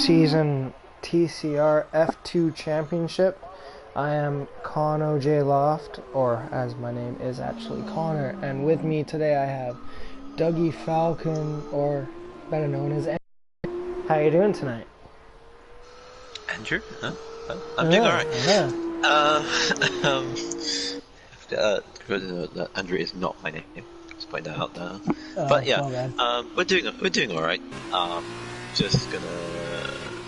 Season TCR F2 Championship. I am Connor J. Loft, or as my name is actually Connor, and with me today I have Dougie Falcon, or better known as Andrew. How you doing tonight? Andrew? Huh? I'm doing alright. Andrew is not my name. Let's point that out now. But yeah, we're doing alright. Just gonna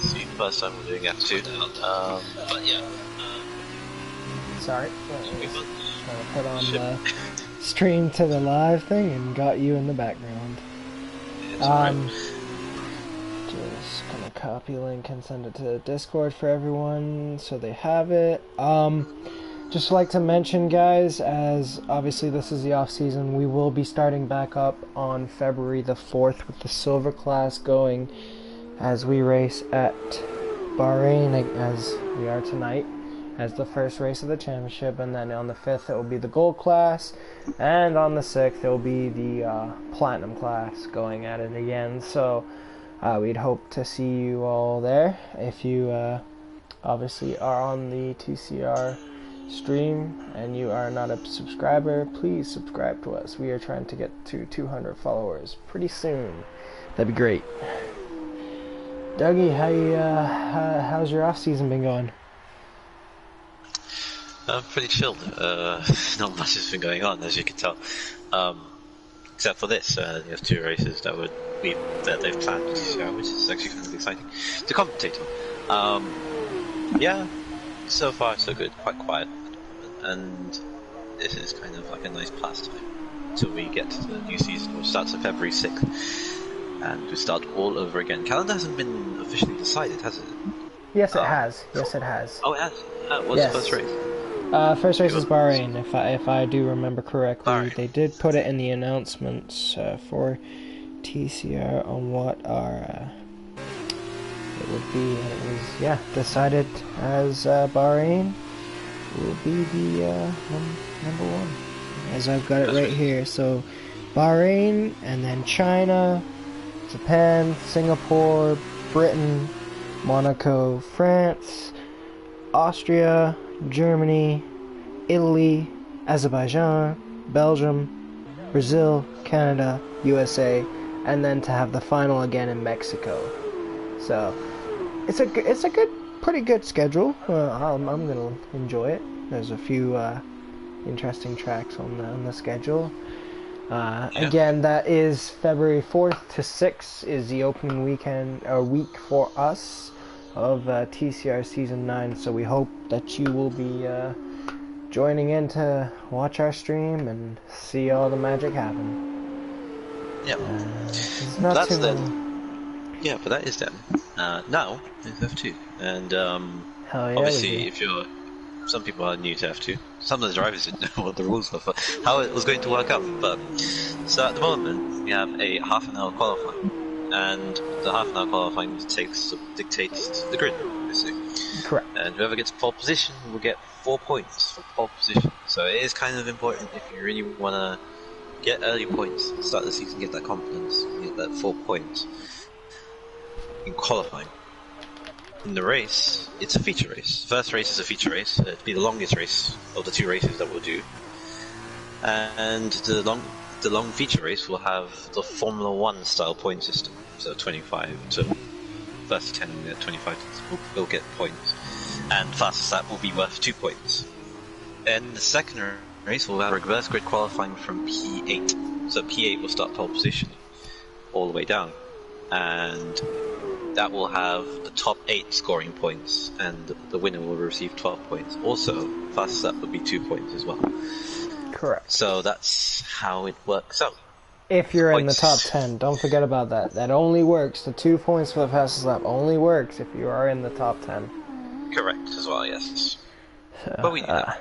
see first time we're doing F2. But yeah. Sorry, trying to put on the stream to the live thing and got you in the background. Just gonna copy link and send it to Discord for everyone so they have it. Just like to mention, guys, as obviously this is the off season, we will be starting back up on February the 4th with the silver class going as we race at Bahrain as we are tonight as the first race of the championship, and then on the 5th it will be the gold class, and on the 6th it will be the platinum class going at it again. So we'd hope to see you all there. If you obviously are on the TCR stream and you are not a subscriber, please subscribe to us. We are trying to get to 200 followers pretty soon. That'd be great. Dougie, how's your off season been going? Pretty chilled. Not much has been going on, as you can tell. Except for this, you have two races that they've planned for TCR, which is actually kind of exciting to commentate on. Yeah, so far so good. Quite quiet, and this is kind of like a nice pastime until we get to the new season, which starts on February 6th, and we start all over again. Calendar hasn't been officially decided, has it? Yes, it has. Yes, it has. Oh, it has. What's the first race? First race is Bahrain, if I do remember correctly. Bahrain. They did put it in the announcements for TCR on what our it would be. It was decided as Bahrain will be the number one, as I've got it right here. So Bahrain, and then China, Japan, Singapore, Britain, Monaco, France, Austria, Germany, Italy, Azerbaijan, Belgium, Brazil, Canada, USA, and then to have the final again in Mexico. So it's a pretty good schedule. I'm gonna enjoy it. There's a few interesting tracks on the schedule. Again, that is February 4th to 6th is the opening week for us of TCR Season 9, so we hope that you will be joining in to watch our stream and see all the magic happen. Yep. Not too them. many. Yeah, but that is them. Now, it's F2. And Hell yeah, obviously, some people are new to F2. Some of the drivers didn't know what the rules were for how it was going to work out. But so at the moment, we have a half an hour qualifying. And the half an hour qualifying dictates the grid, obviously. Correct. And whoever gets pole position will get 4 points for pole position. So it is kind of important if you really want to get early points, start the season, get that confidence, get that 4 points in qualifying. In the race, it's a feature race. First race is a feature race. It'll be the longest race of the two races that we'll do. And the long feature race will have the Formula 1 style point system. So 25 to first 10 and 25 will get points. And fastest lap will be worth 2 points. And the second race will have reverse grid qualifying from P8. So P8 will start pole position all the way down. And that will have the top 8 scoring points, and the winner will receive 12 points. Also, fastest lap will be 2 points as well. Correct. So that's how it works out. If you're in the top 10, don't forget about that. That only works. The 2 points for the fastest lap only works if you are in the top 10. Correct as well, yes. So, but we do that.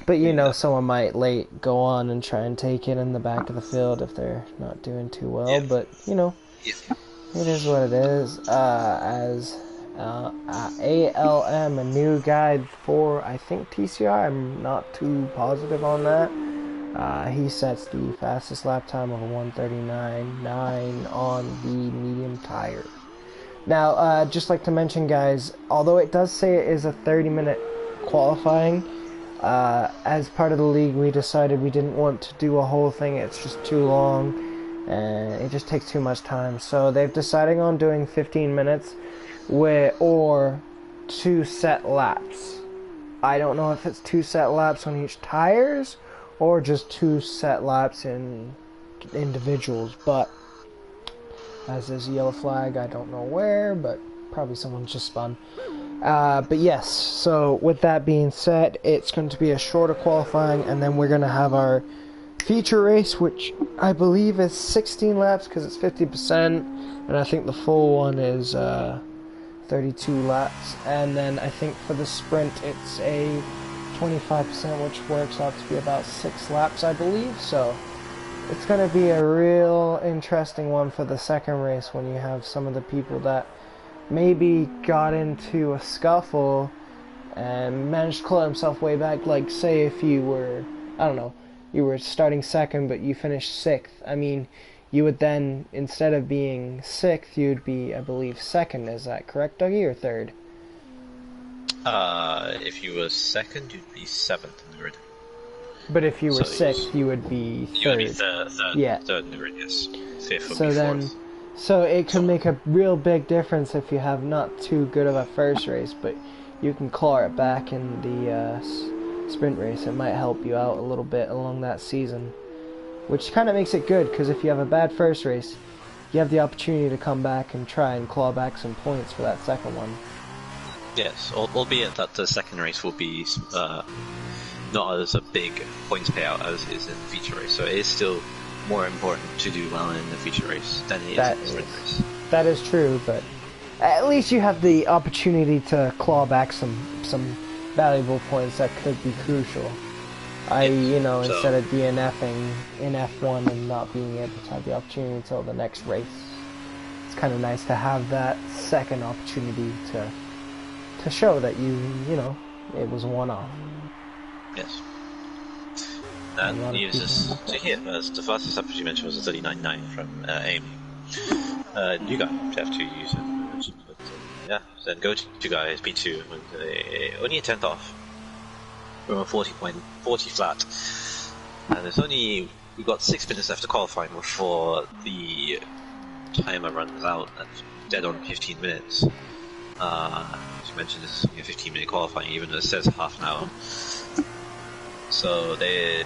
But someone might go on and try and take it in the back of the field if they're not doing too well. Yeah. But it is what it is. As ALM, a new guide for, I think, TCR, I'm not too positive on that. He sets the fastest lap time of 1:39.9 on the medium tire. Now, just like to mention, guys, although it does say it is a 30-minute qualifying, as part of the league, we decided we didn't want to do a whole thing. It's just too long, and it just takes too much time. So they've decided on doing 15 minutes or 2 set laps. I don't know if it's 2 set laps on each tires or just 2 set laps in individuals, but as there's a yellow flag, I don't know where, but probably someone's just spun. But yes, so with that being said, it's going to be a shorter qualifying, and then we're going to have our feature race, which I believe is 16 laps because it's 50%, and I think the full one is 32 laps. And then I think for the sprint, it's a 25%, which works out to be about 6 laps, I believe. So it's going to be a real interesting one for the second race when you have some of the people that maybe got into a scuffle and managed to claw himself way back. Like, say if you were, I don't know, you were starting second but you finished 6th. I mean, you would then, instead of being 6th, you'd be, I believe, 2nd. Is that correct, Dougie, or 3rd? If you were 2nd, you'd be 7th in the grid. But if you were 6th, you would be 3rd. You would be third yeah. 3rd in the grid, yes. 5th would so be 4th. Then, so it could make a real big difference if you have not too good of a first race, but you can claw it back in the sprint race. It might help you out a little bit along that season, which kind of makes it good, because if you have a bad first race, you have the opportunity to come back and try and claw back some points for that second one. Yes, albeit that the second race will be not as a big points payout as it is in the feature race, so it is still more important to do well in the feature race than it is in the sprint race. That is true, but at least you have the opportunity to claw back some valuable points that could be crucial. Instead of DNFing in F1 and not being able to have the opportunity until the next race, it's kind of nice to have that second opportunity to show that it was a one-off. Yes. And news to hear, as the fastest lap, as you mentioned, was a 39.9 from AIM. You guys have to use it. But, yeah, then go to guys, P2, with only a 10th off. We're on 40 flat. And we've got 6 minutes left to qualifying before the timer runs out at dead on 15 minutes. As you mentioned, this is a 15-minute qualifying, even though it says half an hour. So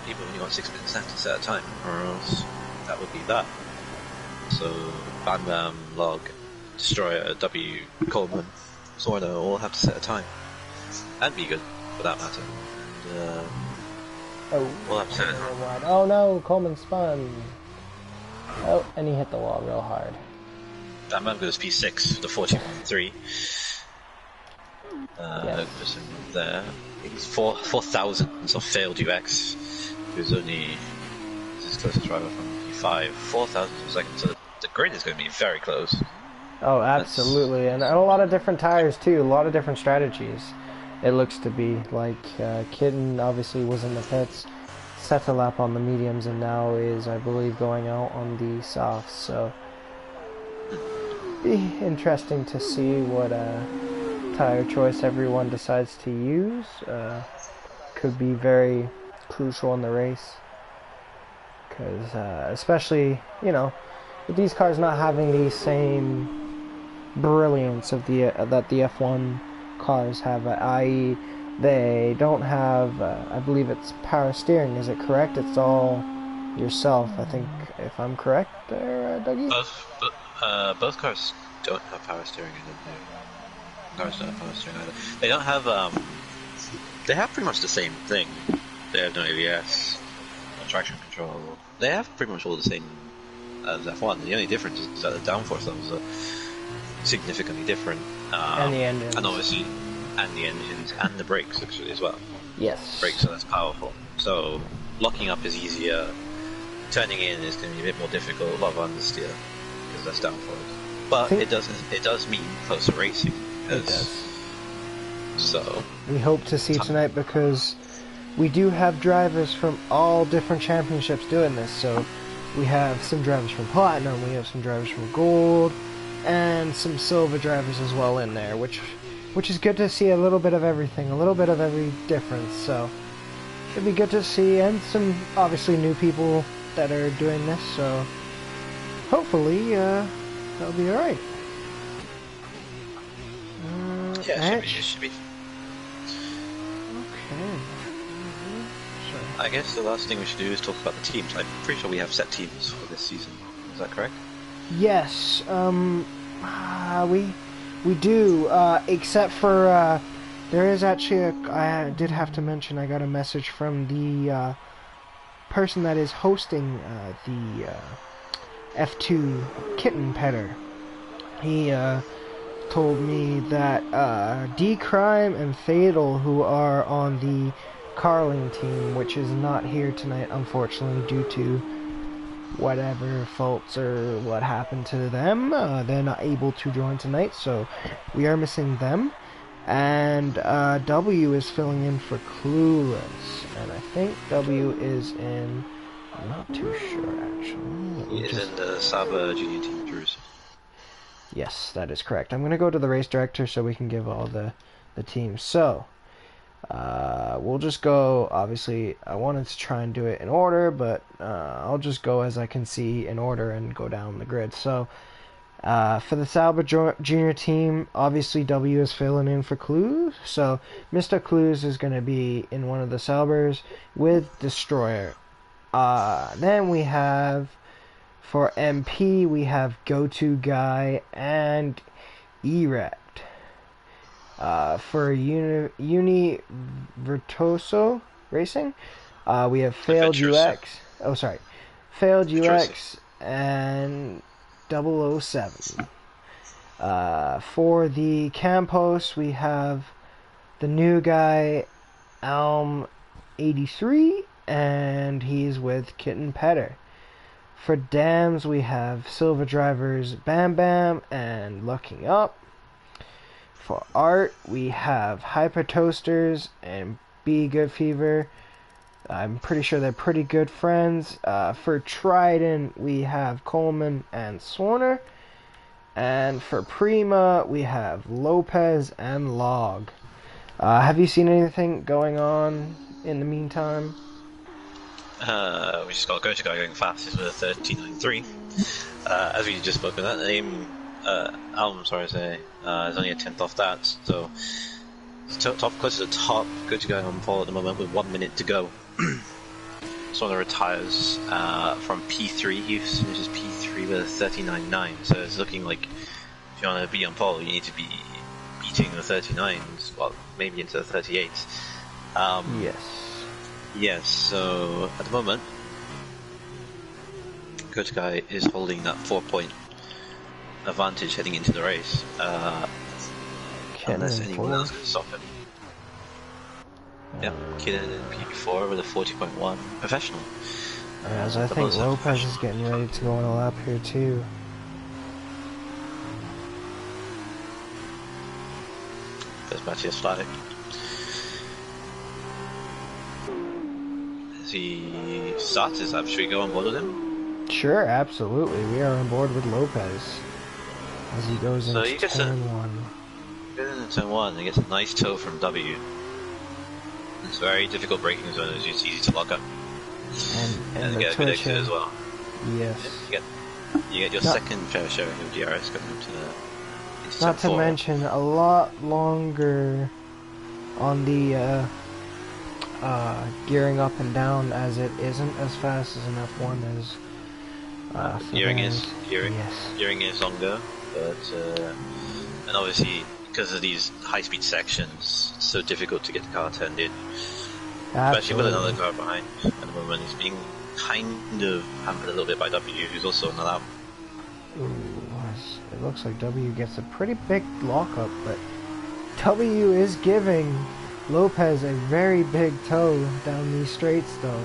people only got 6 minutes left to set a time, or else that would be that. So Bam Bam, Log, Destroyer, W, Coleman, Sorno all have to set a time. And Vegan, for that matter. We'll have to set a time. Oh no, Coleman spun. Oh, and he hit the wall real hard. Bam Bam goes P6, the 41.3. Yes. There. He's 4,000s of failed UX. He was only his closest driver from P5. 4,000 of seconds. So the grid is going to be very close. Oh, absolutely. And a lot of different tires, too. A lot of different strategies. It looks to be like Kitten obviously was in the pits, set a lap on the mediums, and now is, I believe, going out on the softs. So, be interesting to see what tire choice everyone decides to use. Could be very crucial in the race, because especially with these cars not having the same brilliance of that the F1 cars have, i.e. they don't have I believe it's power steering. Is it correct? It's all yourself, I think, if I'm correct there, Dougie? Both cars don't have power steering. Cars don't have power steering either. They don't have they have pretty much the same thing. They have no ABS, no traction control. They have pretty much all the same as F1. The only difference is that the downforce levels are significantly different. And the engines. And obviously, and the engines and the brakes actually as well. Yes. Brakes are less powerful. So locking up is easier. Turning in is going to be a bit more difficult. A lot of understeer because that's downforce. But it does mean closer racing. It does. So we hope to see tonight, because we do have drivers from all different championships doing this. So we have some drivers from Platinum, we have some drivers from Gold, and some silver drivers as well in there, which is good to see. A little bit of everything, a little bit of every difference. So it'd be good to see, and some obviously new people that are doing this. So hopefully that'll be all right. Yeah, it should be. Okay. I guess the last thing we should do is talk about the teams. I'm pretty sure we have set teams for this season. Is that correct? Yes. We do. Except for there is actually I did have to mention. I got a message from the person that is hosting the F2 Kitten Petter. He told me that D-Crime and Fatal, who are on the Carling team, which is not here tonight, unfortunately, due to whatever faults or what happened to them, they're not able to join tonight, so we are missing them. And W is filling in for Clueless, and I think W is in... I'm not too sure, actually. He is in the Saba Junior Team Jerusalem. Yes, that is correct. I'm going to go to the race director so we can give all the teams. So, we'll just go, obviously, I wanted to try and do it in order, but I'll just go as I can see in order and go down the grid. So, for the Sauber Junior team, obviously W is filling in for Clues. So, Mr. Clues is going to be in one of the Saubers with Destroyer. Then we have... For MP, we have Go-To Guy and Erect. For Uni Virtuoso Racing, we have Failed UX. Oh, sorry. Failed UX and 007. For the Campos, we have the new guy, Alm 83, and he's with Kitten Petter. For Dams, we have Silver Drivers Bam Bam and Looking Up. For Art, we have Hyper Toasters and Be Good Fever. I'm pretty sure they're pretty good friends. For Trident, we have Coleman and Swarner. And for Prima, we have Lopez and Log. Have you seen anything going on in the meantime? We just got a Go-To Guy going fast. He's with a 13.93. As we just spoke of that name, Alm, sorry to say, is only a 10th off that, so top close to the top. Go-To Guy on pole at the moment with 1 minute to go. Swarner retires from P3. He finishes P3 with a 39.9, so it's looking like if you want to be on pole, you need to be beating the 39s, well, maybe into the 38s. Yes. Yes, so at the moment, Go-To Guy is holding that 4-point advantage heading into the race, unless anyone else can stop him. Yeah, Kidden in P4 with a 40.1 professional. As I think Lopez is getting ready to go on a lap here too. There's Matthias Fladek. He starts his lap. Should we go on board with him? Sure, absolutely. We are on board with Lopez as he goes into turn 1. Goes into turn 1 and gets a nice toe from W. It's a very difficult braking zone, as it's easy to lock up. And get a good exit as well. Yes. Yeah, you get your second fair share of DRS going into the Not to mention a lot longer on the gearing up and down, as it isn't as fast as an F1 is. Gearing is longer, but and obviously because of these high-speed sections, it's so difficult to get the car turned in. Especially with another car behind at the moment. It's being kind of hampered a little bit by W, who's also on the lap. Ooh, it looks like W gets a pretty big lockup, but W is giving Lopez a very big toe down these straights, though,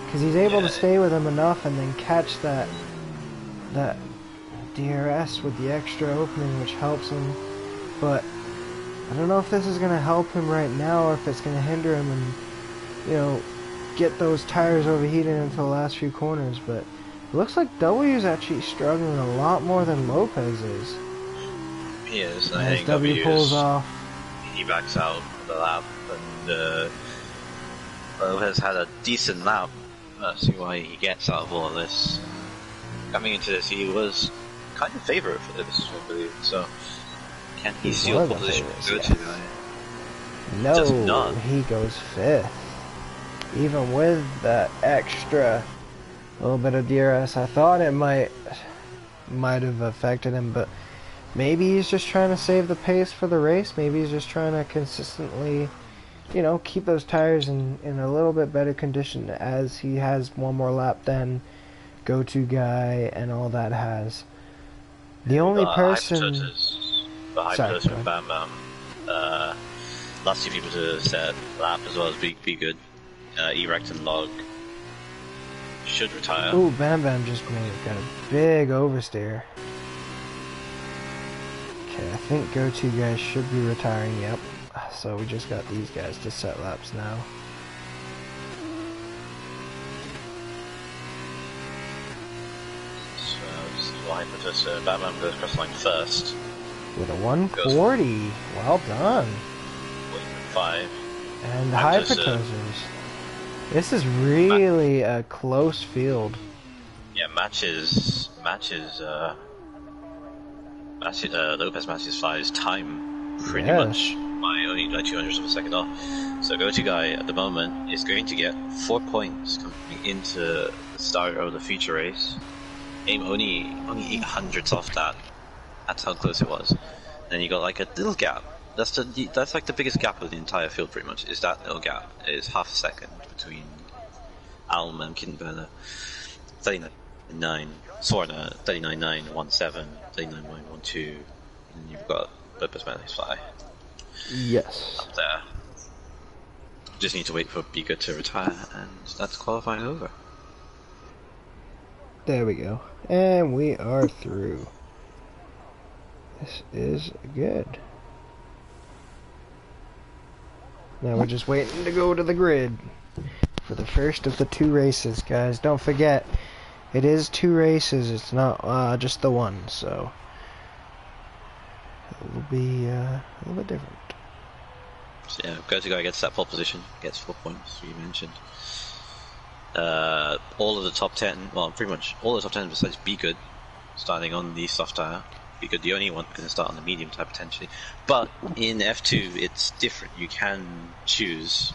because he's able to stay with him enough and then catch that DRS with the extra opening, which helps him. But I don't know if this is going to help him right now or if it's going to hinder him and, you know, get those tires overheating into the last few corners. But it looks like W is actually struggling a lot more than Lopez is. He is. I As think W W pulls is, off. he backs out of the lap, and Lopez had a decent lap. See why he gets out of all of this. Coming into this, he was kind of favourite for this, I believe. So, can he steal One of pole the position? favorites, Go yes. to guy. Does No, not. he goes 5th. Even with that extra little bit of DRS, I thought it might have affected him, but maybe he's just trying to save the pace for the race. Maybe he's just trying to consistently, keep those tires in a little bit better condition, as he has one more lap than go-to guy and all that has. The only person... Sorry, Hypertotus and Bam Bam. Last two people to set lap as well as be good. Erect and Log should retire. Ooh, Bam Bam just got a big oversteer. Okay, I think go-to guys should be retiring, yep. So we just got these guys to set laps now. Hypertotus Batman goes across the line first. With a 140. Well done. 5. And Hypertosers. This is really a close field. Yeah, matches Lopez matches Fly's time pretty much by only like 200ths of a second off. So go-to guy at the moment is going to get 4 points coming into the start of the feature race. Aim only 800ths off that. That's how close it was. Then you got like a little gap. That's like the biggest gap of the entire field, pretty much. Is that little gap? Is half a second between Alm and Kittenberger. 39.9, Sorna 39.9, 17, 39.12, and you've got Lopez Manly's Fly. Yes. Up there. Just need to wait for Biga to retire, and that's qualifying over. There we go. And we are through. This is good. Now we're just waiting to go to the grid for the first of the 2 races, guys. Don't forget, it is 2 races. It's not just the one, so it will be a little bit different. So yeah, go-to guy gets that pole position, gets 4 points, you mentioned. All of the top 10, well, pretty much all the top 10 besides Be Good, starting on the soft tire. Be Good, the only one going to start on the medium tire potentially. But in F2, it's different. You can choose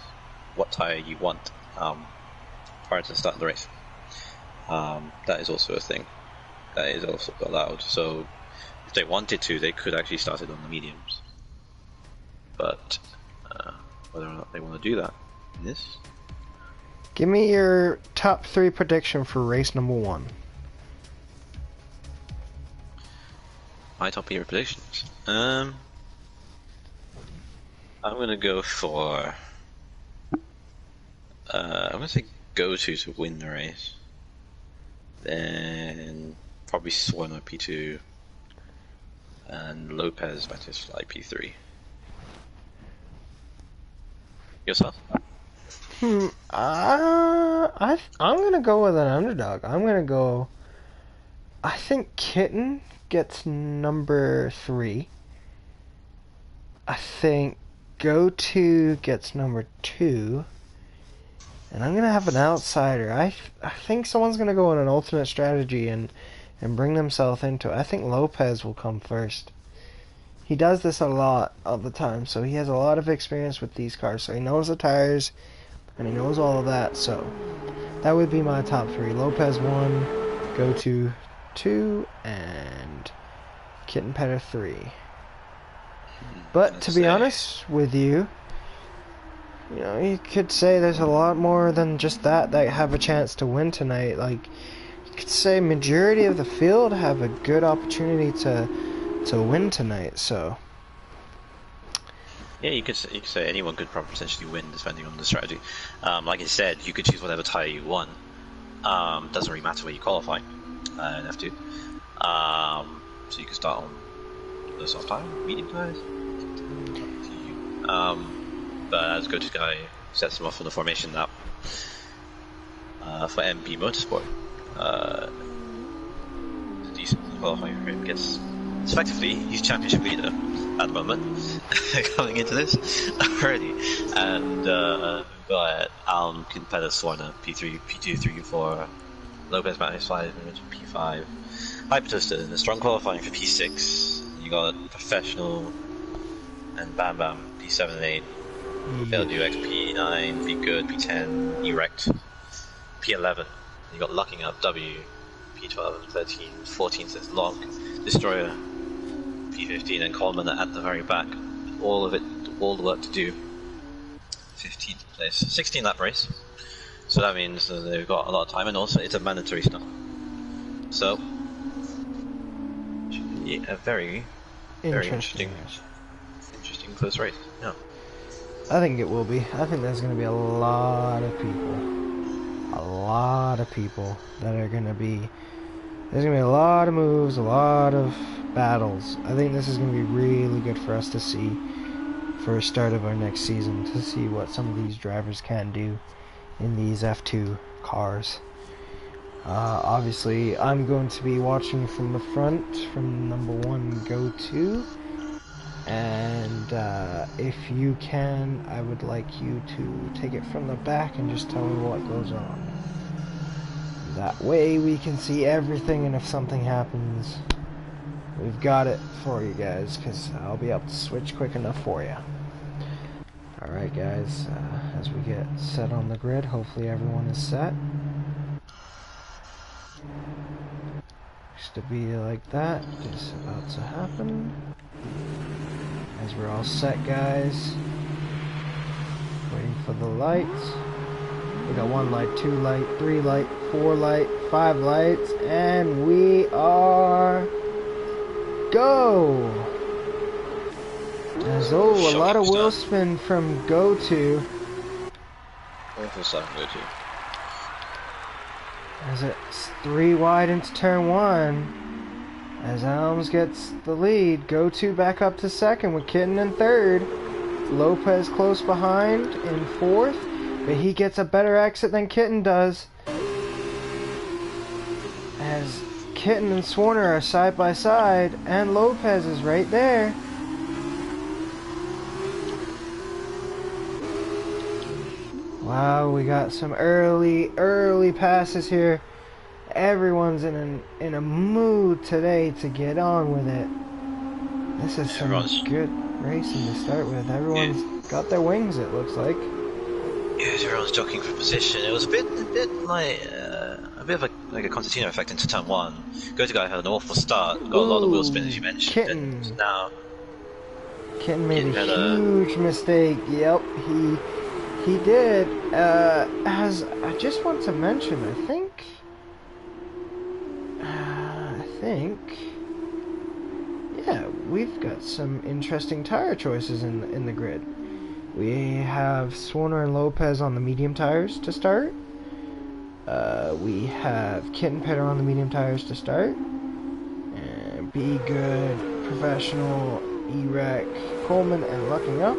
what tire you want prior to the start of the race. That is also a thing. That is also allowed. So if they wanted to, they could actually start it on the mediums. But whether or not they want to do that in this. Give me your top 3 prediction for race number 1. My top 3 predictions. I'm gonna go for. I'm gonna say go-to win the race. Then probably Swarno P2 and Lopez Batis Fly P3. Yourself? I'm gonna go with an underdog. I'm gonna go. I think Kitten gets number 3. I think Go-To gets number 2. And I'm gonna have an outsider. I think someone's gonna go on an alternate strategy and bring themselves into it. I think Lopez will come first. He does this a lot of the time, so he has a lot of experience with these cars. So he knows the tires, and he knows all of that. So that would be my top 3. Lopez 1, Go-To 2, and Kitten Petter 3. But to be honest with you, you could say there's a lot more than just that have a chance to win tonight. Like, you could say majority of the field have a good opportunity to win tonight. So yeah, you could say anyone could potentially win depending on the strategy. Like I said, you could choose whatever tire you want. Doesn't really matter where you qualify in F2. So you can start on the soft tire, medium tires. But as go-to guy sets him off on the formation lap for MP Motorsport. It's a decent qualifying for him. Gets So effectively, he's championship leader at the moment, coming into this already. And we've got Alm, Pettis, Swarner, P3, P2, 3, 4, Lopez, Magnus 5, P5, Hypertoaster in the strong qualifying for P6. You got Professional and Bam Bam, P7 and 8. Failed UX, P9, Be Good, P10, Erect, P11. You got Lucking Up, W, P12, 13, 14 says Lock, Destroyer, P15, and Coleman at the very back. All of it, all the work to do. 15th place, 16 lap race. So that means that they've got a lot of time, and also it's a mandatory stop. So, should be a very interesting close race. Yeah. I think it will be. I think there's going to be a lot of people that are going to be. There's going to be a lot of moves, a lot of battles. I think this is going to be really good for us to see for a start of our next season, to see what some of these drivers can do in these F2 cars. Obviously, I'm going to be watching from the front, from number 1 Go 2. And if you can, I would like you to take it from the back and just tell me what goes on. That way we can see everything, and if something happens, we've got it for you guys, because I'll be able to switch quick enough for you. Alright guys, as we get set on the grid, hopefully everyone is set. Used to be like that, just about to happen. As we're all set, guys. Waiting for the lights. We got 1 light, 2 light, 3 light, 4 light, 5 lights, and we are go! As a lot of wheel spin from Go To. As it's 3 wide into turn 1. As Alms gets the lead, Go To back up to 2nd with Kitten in 3rd. Lopez close behind in 4th, but he gets a better exit than Kitten does. As Kitten and Swarner are side by side, and Lopez is right there. Wow, we got some early passes here. Everyone's in a mood today to get on with it. This is some good racing to start with. Everyone's got their wings, it looks like. Yes, everyone's jockeying for position. It was a bit like a bit of a concertina effect into turn 1. Go To guy had an awful start. Got a lot of wheel spin, as you mentioned. Kitten. And now Kitten made a huge mistake. Yep, he did. As I just want to mention, I think, yeah, we've got some interesting tire choices in the grid. We have Swarner and Lopez on the medium tires to start. We have Kitten Petter on the medium tires to start. And Be Good, Professional, Erect, Coleman, and Lucking Up.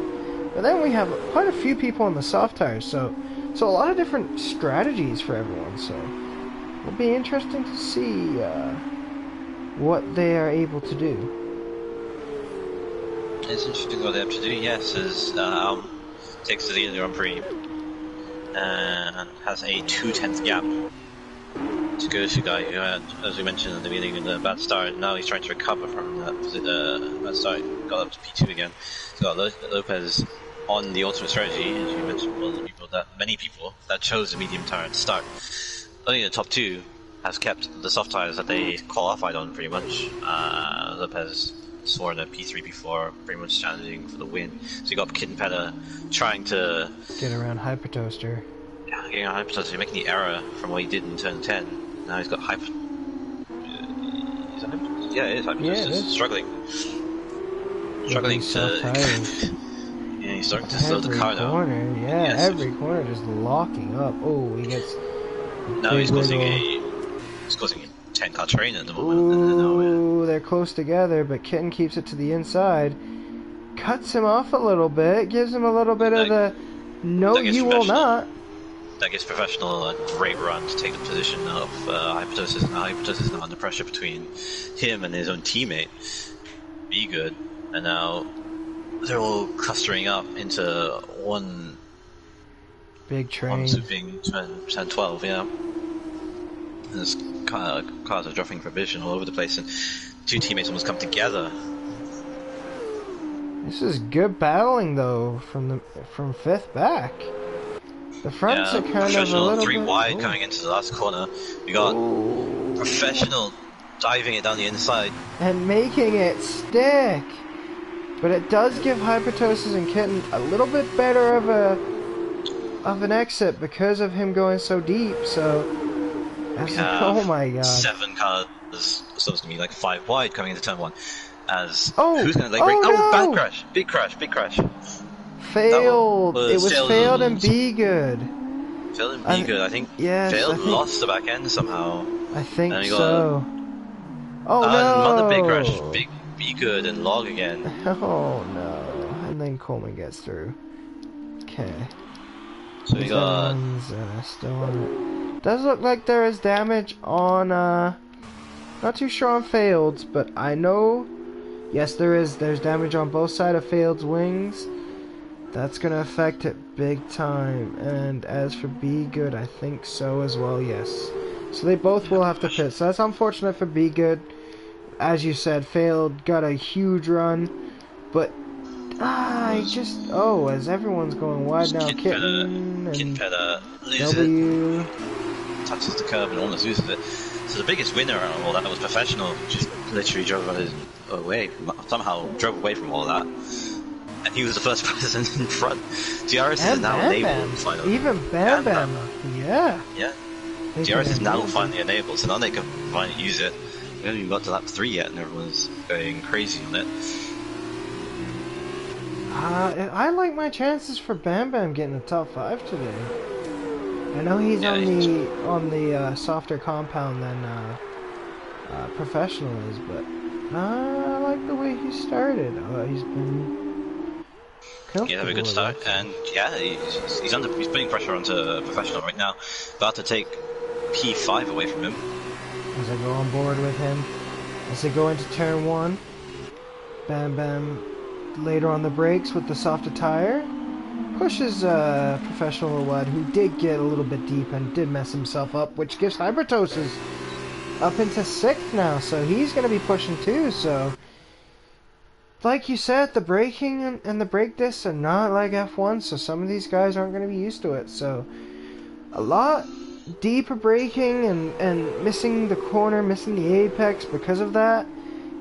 But then we have quite a few people on the soft tires, so a lot of different strategies for everyone. So it'll be interesting to see what they are able to do. It's interesting what they have to do. Yes, as takes the lead in the Grand Prix and has a 2/10 gap to Go To guy who had, as we mentioned at the beginning, in the bad start. Now he's trying to recover from that bad start. Got up to P2 again. So got Lopez on the ultimate strategy, as you mentioned. Many people that chose the medium tire to start. Only the top 2 has kept the soft tires that they qualified on, pretty much. Lopez sworn a P3, P4, pretty much challenging for the win. So you got Kitten Petter trying to get around Hypertoaster. Yeah, getting around Hypertoaster, making the error from what he did in turn 10. Now he's got is it Hypertoaster? Yeah, it is Hypertoaster. Yeah, it is. Struggling to yeah, he's starting to slow the car down. Every corner just locking up. Oh, he gets now he's causing a 10-car train at the moment. Ooh, they're close together, but Kitten keeps it to the inside. Cuts him off a little bit, gives him a little bit of the no, you will not. That gives Professional a great run to take the position of Hypertosis. Now Hypertosis is now under pressure between him and his own teammate. Be Good, and now they're all clustering up into one Big train. sweeping 10-12, yeah. There's cars are dropping for vision all over the place, and two teammates almost come together. This is good battling though from fifth back. The fronts are kind of a little 3 bit wide coming into the last corner. We got Professional diving it down the inside and making it stick. But it does give Hypertosis and Kitten a little bit better of an exit because of him going so deep. So oh my god. 7 cars, so it's gonna be like 5 wide coming into turn 1. As oh, who's gonna leg break? No. Bad crash, big crash. Failed. It was failed and Be Good. Failed and Be Good. I think lost the back end somehow. I think so. Oh no! Another big crash. Be Good and log again. Oh no! And then Coleman gets through. Okay. So we got still on it. Does look like there is damage on not too sure on Failed's, but I know yes there is. There's damage on both sides of Failed's wings. That's gonna affect it big time. And as for Be Good, I think so as well. Yes. So they both will have to pit. So that's unfortunate for Be Good. As you said, Failed got a huge run, but as everyone's going wide now, Kitten and W touches the curb and almost loses it. So the biggest winner out of all that was Professional, just literally drove away, somehow drove away from all that. And he was the first person in front. TRS is now enabled finally. Even Bam Bam. Yeah. Yeah. TRS is now finally enabled, so now they can finally use it. We haven't even got to lap 3 yet, and everyone's going crazy on it. I like my chances for Bam Bam getting the top 5 today. I know he's on the softer compound than Professional is, but I like the way he started. He's been have a good start, and yeah, he's putting pressure onto Professional right now. About to take P5 away from him. As I go on board with him, as they go into turn 1, Bam Bam later on the brakes with the softer tire pushes Professional wide, who did get a little bit deep and did mess himself up, which gives Hypertosis up into 6th now, so he's going to be pushing too. So like you said, the braking and the brake discs are not like F1, so some of these guys aren't going to be used to it. So a lot deeper braking and missing the corner, missing the apex because of that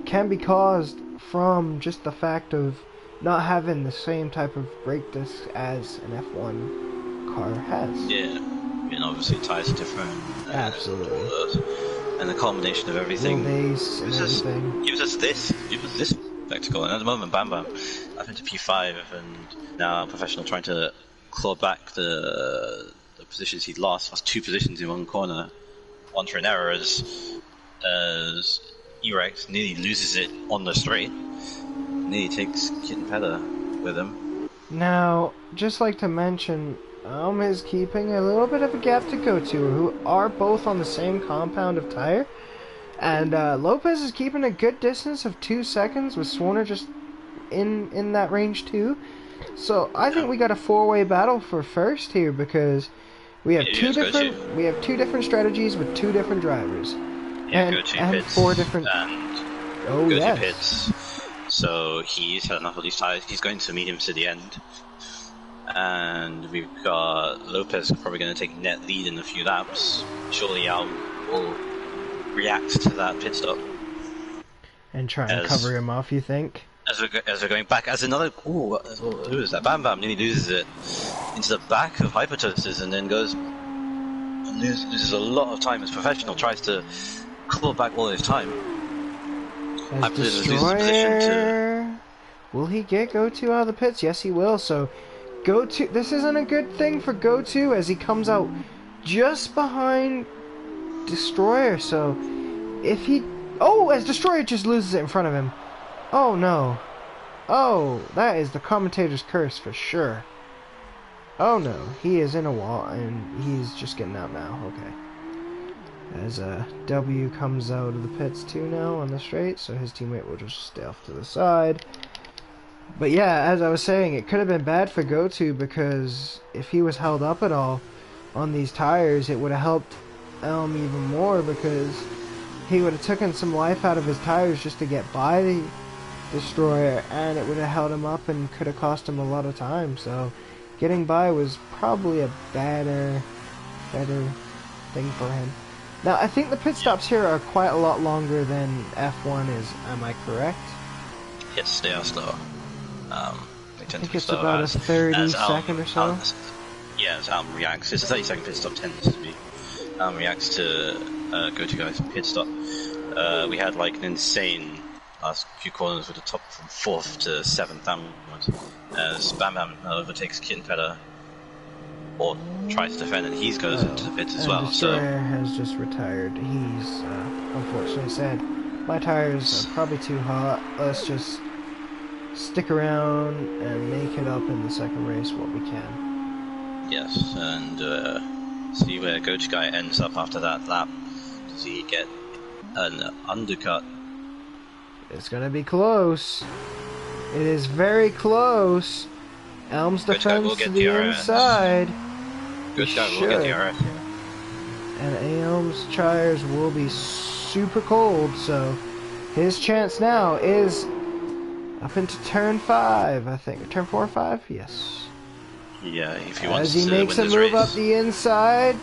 can be caused from just the fact of not having the same type of brake disc as an F1 car has. Yeah, and obviously tires are different. Absolutely. And the combination of everything base and everything gives us this spectacle. And at the moment, Bam Bam up into P5, and now Professional trying to claw back the positions he'd lost. Lost 2 positions in one corner. One for an error as E-Rex nearly loses it on the straight. Nearly takes Kitten Pedder with him. Now, just like to mention, is keeping a little bit of a gap to go to, who are both on the same compound of tire. And Lopez is keeping a good distance of 2 seconds, with Swarner just in that range too. So I think we got a 4-way battle for first here, because we have two different strategies with 2 different drivers, and 4 different. Pits. So he's had enough of these tires. He's going to meet him to the end, and we've got Lopez probably going to take net lead in a few laps. Surely Al will react to that pit stop and try and cover him off. You think? As we're going back, as another who is that? Bam Bam nearly loses it into the back of Hypertosis, and then goes and loses a lot of time as Professional tries to claw back all his time. As Destroyer, will he get GoTo out of the pits? Yes, he will. So GoTo, this isn't a good thing for GoTo, as he comes out just behind Destroyer. So if he, as Destroyer just loses it in front of him. Oh no. Oh, that is the commentator's curse for sure. Oh no, he is in a wall and he's just getting out now. Okay. As W comes out of the pits too now on the straight, so his teammate will just stay off to the side. But yeah, as I was saying, it could have been bad for GoTo, because if he was held up at all on these tires, it would have helped Elm even more, because he would have taken some life out of his tires just to get by the Destroyer, and it would have held him up and could have cost him a lot of time. So getting by was probably a better thing for him. Now, I think the pit stops here are quite a lot longer than F1 is, am I correct? Yes, they are slower. They tend I think to be it's slower about a 30-second or so. Yeah, as Alm reacts, it's a 30-second pit stop tends to be. Alm reacts to go to guys pit stop. We had like an insane last few corners with the top from 4th to 7th downwards, as Bam Bam overtakes Kittenfeather or tries to defend, and he goes into the pits as well. Destroyer has just retired. He's unfortunately said, my tires are probably too hot. Let's just stick around and make it up in the second race what we can. Yes, and see where Coach Guy ends up after that lap. Does he get an undercut? It's gonna be close. It is very close. Elms defends to the inside. Coach Guy will get the DRS. And Elms' tires will be super cold, so his chance now is up into turn 5, I think. Turn 4 or 5? Yes. Yeah, if he wants to win this race. As he makes a move up the inside,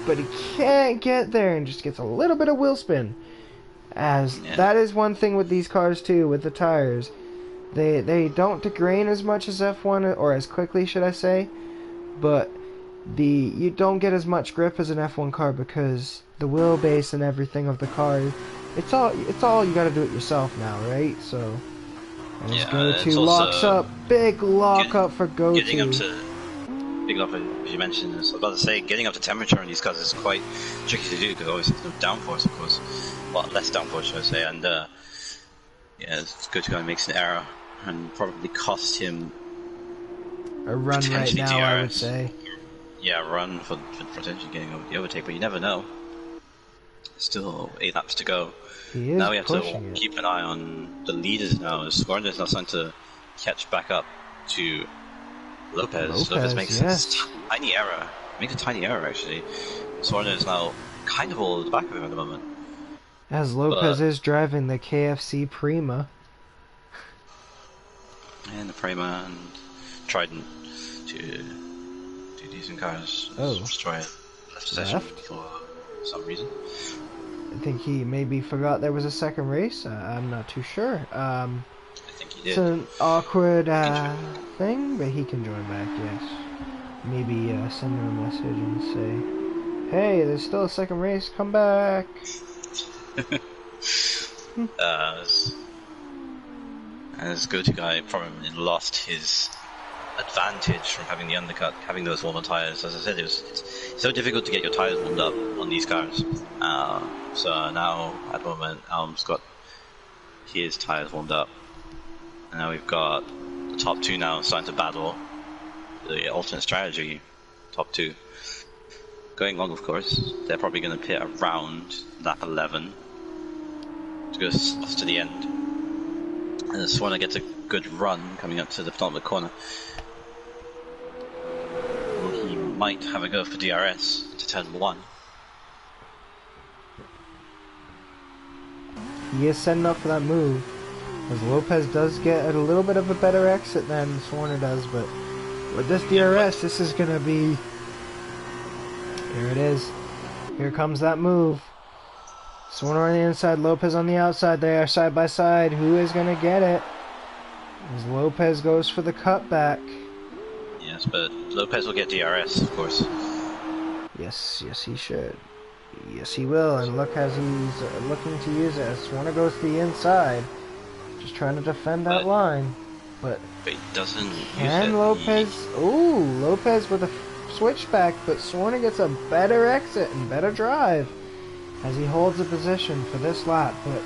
but he can't get there and just gets a little bit of wheel spin. As that is one thing with these cars too, with the tires. They don't degrade as much as F1, or as quickly, should I say, but you don't get as much grip as an F1 car, because the wheelbase and everything of the car, it's all you got to do it yourself now, right? So as GoTo locks up, big lock up for GoTo. Getting up to big lock, as you mentioned, I was about to say, getting up to temperature on these cars is quite tricky to do, because obviously there's no downforce, of course, well, less downforce, should I say, and GoTo makes an error and probably cost him a run right now, DRS. I would say. Yeah, run for potentially getting over the overtake, but you never know. Still 8 laps to go. Now we have to keep an eye on the leaders now, as Swarner is now starting to catch back up to Lopez. Lopez makes a tiny error. Makes a tiny error, actually. Swarner is now kind of all at the back of him at the moment. As Lopez is driving the KFC Prima. And the Prima and Trident, two decent cars. Destroy left possession for some reason. I think he maybe forgot there was a second race. I'm not too sure. I think he did. It's an awkward thing, but he can join back, yes. Maybe send him a message and say, hey, there's still a second race, come back. As GoTo Guy probably lost his advantage from having the undercut, having those warmer tires. As I said, it's so difficult to get your tires warmed up on these cars. So now, at the moment, Alm's got his tires warmed up. And now we've got the top 2 now starting to battle the alternate strategy, top 2. Going long, of course, they're probably going to pit around lap 11 to go to the end. And Swanner gets a good run coming up to the penultimate corner. Well, he might have a go for DRS to turn 1. He is setting up for that move, as Lopez does get a little bit of a better exit than Swarner does, but with this DRS, this is going to be... Here it is. Here comes that move. Swarner on the inside, Lopez on the outside. They are side by side. Who is going to get it? As Lopez goes for the cutback. Yes, but Lopez will get DRS, of course. Yes, he should. Yes, he will. And look as he's looking to use it. As Swarner goes to the inside, just trying to defend that line. But he doesn't use it. Lopez... Ooh, Lopez with a switchback, but Swarner gets a better exit and better drive as he holds a position for this lap. But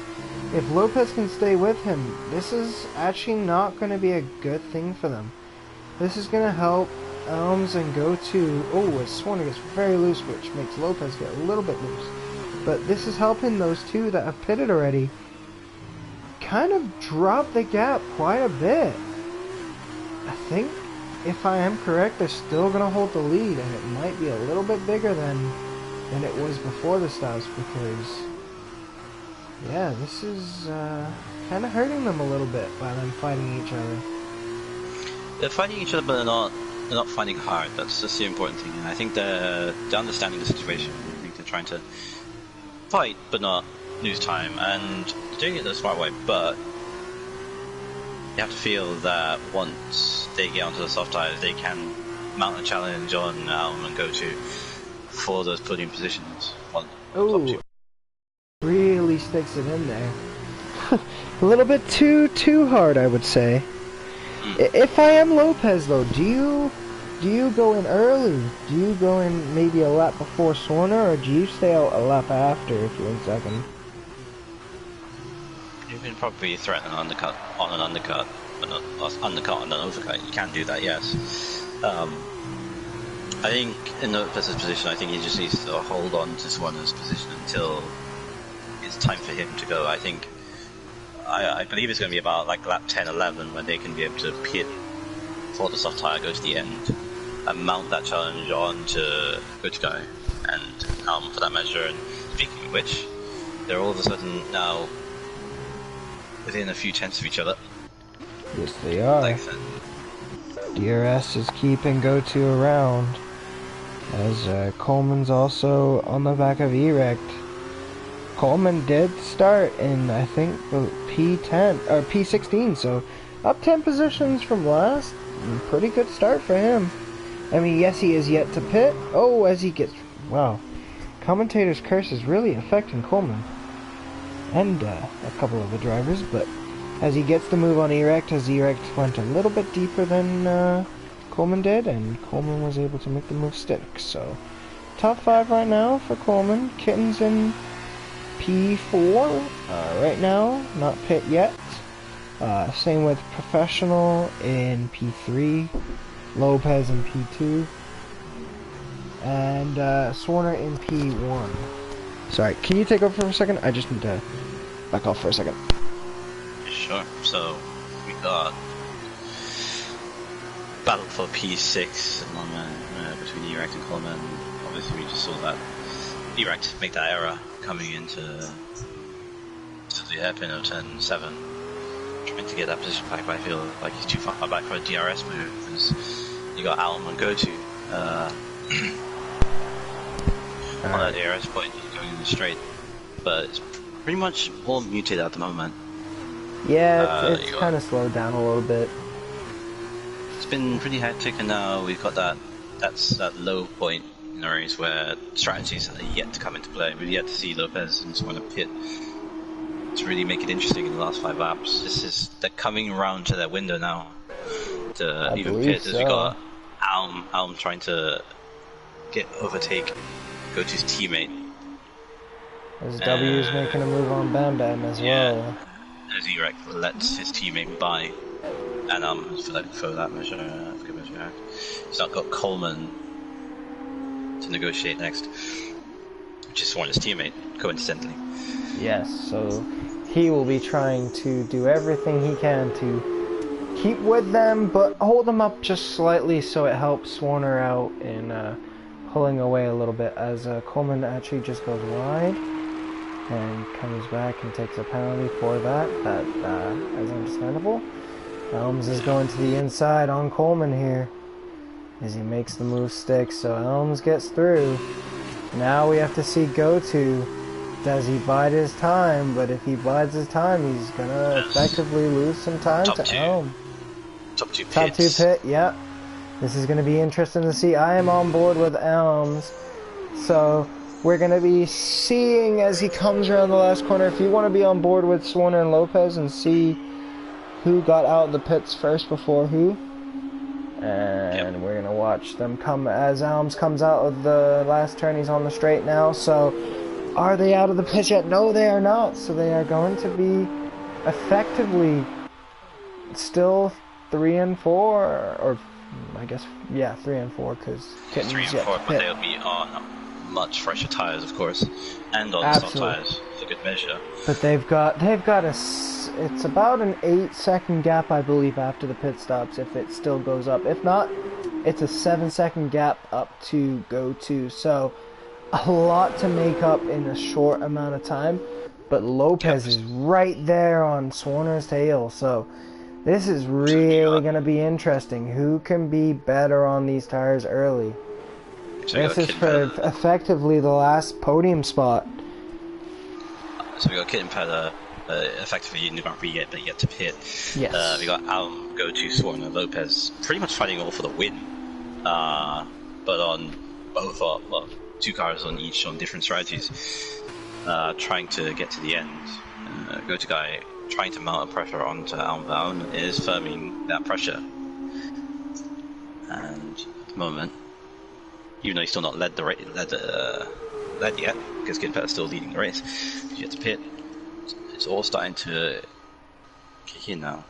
if Lopez can stay with him, this is actually not going to be a good thing for them. This is going to help Elms and GoTo. Oh, as Swarner gets very loose, which makes Lopez get a little bit loose. but this is helping those two that have pitted already kind of drop the gap quite a bit. I think, if I am correct, they're still going to hold the lead, and it might be a little bit bigger than it was before the stops, because, yeah, this is kind of hurting them a little bit by them fighting each other. They're fighting each other, but they're not fighting hard. That's just the important thing. And I think they're understanding the situation. I think they're trying to fight, but not lose time, and they're doing it the smart way. But you have to feel that once they get onto the soft tires, they can mount a challenge on and go to for those podium positions. Oh, really sticks it in there. A little bit too hard, I would say. If I am Lopez, though, do you go in early? Do you go in maybe a lap before Sorner, or do you stay out a lap after if you're in second? You can probably threaten an undercut on an undercut, but not undercut on an overcut. You can do that, yes. I think in Lopez's position, I think he just needs to hold on to Sorner's position until it's time for him to go. I think. I believe it's going to be about like lap 10, 11 when they can be able to pit before the soft tire goes to the end and mount that challenge on to Good Guy and for that measure. And speaking of which, they're all of a sudden now within a few tenths of each other. Yes, they are. Like that. DRS is keeping Go-To around, as Coleman's also on the back of Erect. Coleman did start in, I think, P10 or P16, so up 10 positions from last. Pretty good start for him. I mean, yes, he is yet to pit. Oh, as he gets, wow, commentator's curse is really affecting Coleman and a couple of the drivers. But as he gets the move on Erect, as Erect went a little bit deeper than Coleman did, and Coleman was able to make the move stick. So top 5 right now for Coleman. Kitten's in P4 right now, not pit yet. Same with Professional in P3, Lopez in P2, and Swarner in P1. Sorry, can you take over for a second? I just need to back off for a second. Sure. So we got battle for P6 at the moment between Erect and Coleman. Obviously, we just saw that Erect make that error coming into the hairpin of turn 7, trying to get that position back, but I feel like he's too far back for a DRS move, because you got Alm and Go-To on that DRS point going in the straight, but it's pretty much all muted at the moment. Yeah, it's kind of slowed down a little bit. It's been pretty hectic, and now we've got that low point in the race where strategies are yet to come into play. We've yet to see Lopez and Swan pit to really make it interesting in the last 5 laps. They're coming around to their window now to even pit, as we got Alm trying to overtake Go-To's teammate. As W is making a move on Bam Bam as well. As Erect lets his teammate by, and for that measure, he's not got Coleman to negotiate next, which is Swarner's teammate, coincidentally. Yes, so he will be trying to do everything he can to keep with them, but hold them up just slightly so it helps Swarner out in pulling away a little bit, as Coleman actually just goes wide and comes back and takes a penalty for that. That is understandable. Elms is going to the inside on Coleman here as he makes the move stick, so Elms gets through. Now we have to see Go-To. Does he bide his time? But if he bides his time, he's gonna effectively lose some time to Elm. Top 2 Top 2 pit, yep. This is gonna be interesting to see. I am on board with Elms, so we're gonna be seeing as he comes around the last corner. If you want to be on board with Swarner and Lopez and see who got out of the pits first before who, and we're gonna watch them come as Elms comes out of the last turn. He's on the straight now, so are they out of the pits yet? No, they are not, so they are going to be effectively still 3 and 4, or I guess, yeah, 3 and 4, because Kitten's 3 and yet 4, to but pit. they'll be on much fresher tires, of course, and on soft Absolutely. tires for good measure. But they've got it's about an 8-second gap, I believe, after the pit stops, if it still goes up. If not, it's a 7-second gap up to go to. So a lot to make up in a short amount of time. But Lopez is right there on Swarner's tail, so this is really going to be interesting. Who can be better on these tires early? So this is for effectively the last podium spot. So we got Kit and Pella effectively in the Grand Prix but yet to pit. Yes. We got Albon, Go to Swarner, Lopez, pretty much fighting all for the win. But on both, well, 2 cars on each on different strategies, trying to get to the end. Go to Guy trying to mount a pressure onto Albon is firming that pressure. And at the moment, even though he's still not led yet, because Kid is still leading the race, he's yet to pit. It's all starting to kick in now.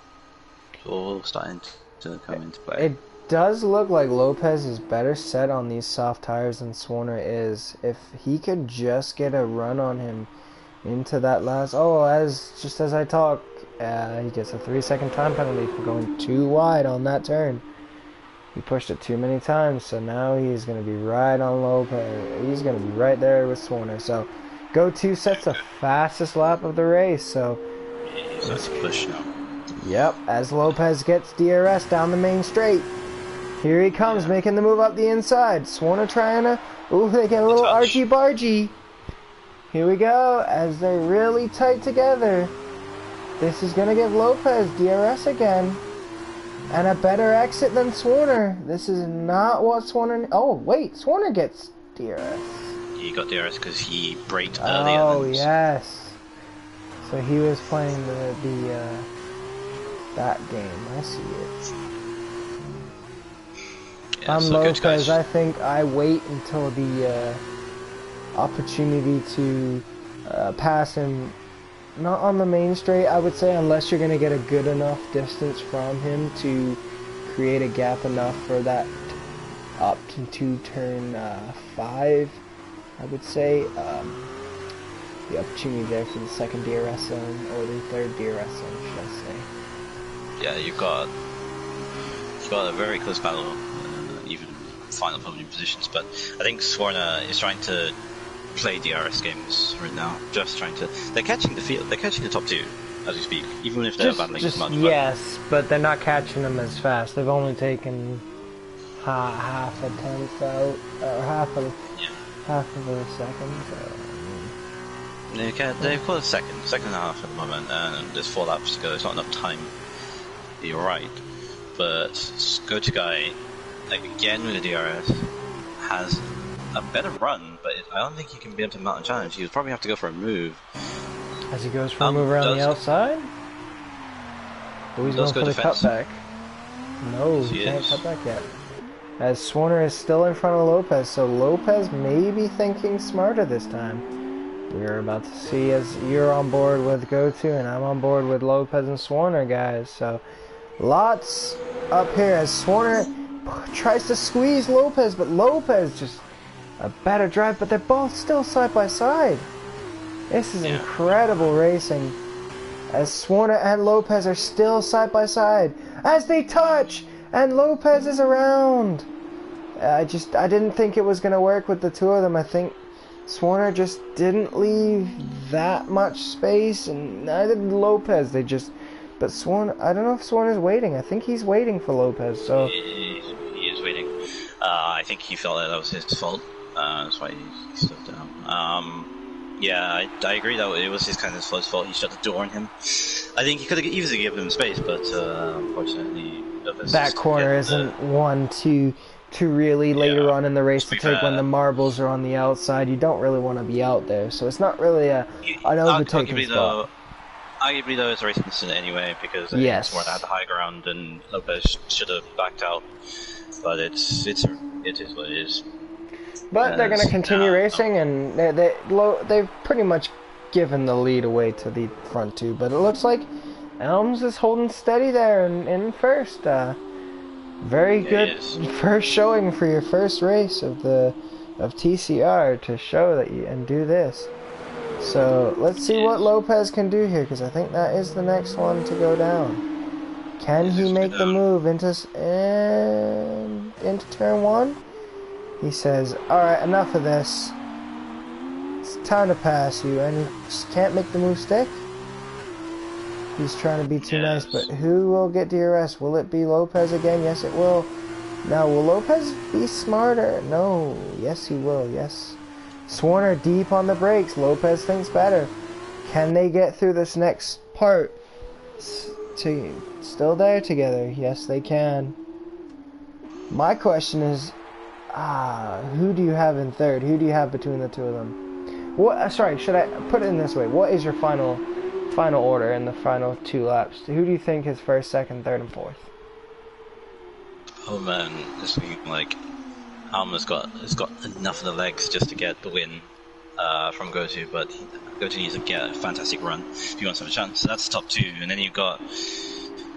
It's all starting to come into play. It does look like Lopez is better set on these soft tires than Swarner is. If he could just get a run on him into that last... just as I talk, he gets a 3-second time penalty for going too wide on that turn. He pushed it too many times, so now he's going to be right on Lopez. He's going to be right there with Swarner. So, Go-To sets the fastest lap of the race. So, Let's push now. Yep, as Lopez gets DRS down the main straight. Here he comes, making the move up the inside. Swarner trying to... Ooh, they get a little argy-bargy. Here we go, as they're really tight together. This is going to give Lopez DRS again. And a better exit than Swarner. This is not what Swarner... Oh, wait, Swarner gets DRS. He got DRS because he braked earlier. Oh, yes. So he was playing that game. I see it. Yeah, so Lopez, I think I wait until the opportunity to pass him. Not on the main straight, I would say, unless you're going to get a good enough distance from him to create a gap enough for that up to turn 5, I would say. The opportunity there for the second DRS zone, or the third DRS zone, should I say. Yeah, you've got a very close battle, even final podium positions, but I think Swarner is trying to play DRS games right now, just trying to... They're catching the field, they're catching the top 2 as we speak, even if they're battling as much. Yes, but they're not catching them as fast. They've only taken half a tenth out, or half of a second. They've got a second and a half at the moment, and there's 4 laps to go. It's not enough time. You're right, but Go to Guy, again with the DRS, has a better run, but I don't think he can be able to mount a challenge. He would probably have to go for a move. As he goes for a move around the outside? Oh, he's going for the cutback. No, he can't cut back yet. As Swarner is still in front of Lopez, so Lopez may be thinking smarter this time. We're about to see, as you're on board with Go-To and I'm on board with Lopez and Swarner, guys. So, lots up here as Swarner tries to squeeze Lopez, but Lopez just a better drive, but they're both still side by side. This is incredible racing, as Swarner and Lopez are still side by side as they touch, and Lopez is around. I didn't think it was going to work with the two of them. I think Swarner just didn't leave that much space, and neither did Lopez. But Swarner, I don't know if Swarner's waiting. I think he's waiting for Lopez. So he is waiting. I think he felt that was his fault. That's why he stood down. Yeah, I agree that it was his kind of his fault. He shut the door on him. I think he could have easily given him space, but unfortunately, that corner isn't one to really later on in the race to take when the marbles are on the outside. You don't really want to be out there, so it's not really an overtaking spot. Arguably, though, it's a racing incident anyway, because Swarner had the high ground and Lopez should have backed out. But it is what it is. But they're going to continue racing, and they've pretty much given the lead away to the front 2. But it looks like Elms is holding steady there in first. Very good first showing for your first race of the of TCR to show that you and do this. So let's see what Lopez can do here, because I think that is the next one to go down. Can he make the move into turn one? He says, "Alright, enough of this. It's time to pass you," and he just can't make the move stick. He's trying to be too nice, but who will get DRS? Will it be Lopez again? Yes, it will. Now, will Lopez be smarter? No. Yes, he will. Yes. Swarner deep on the brakes. Lopez thinks better. Can they get through this next part? Still there together? Yes, they can. My question is, who do you have in third? Who do you have between the two of them? What? Sorry, should I put it in this way? What is your final order in the final 2 laps? Who do you think is first, second, third, and fourth? Oh man, this week Alma's got enough of the legs just to get the win from GoTo, but GoTo needs to get a fantastic run if he wants to have a chance. So that's the top 2, and then you've got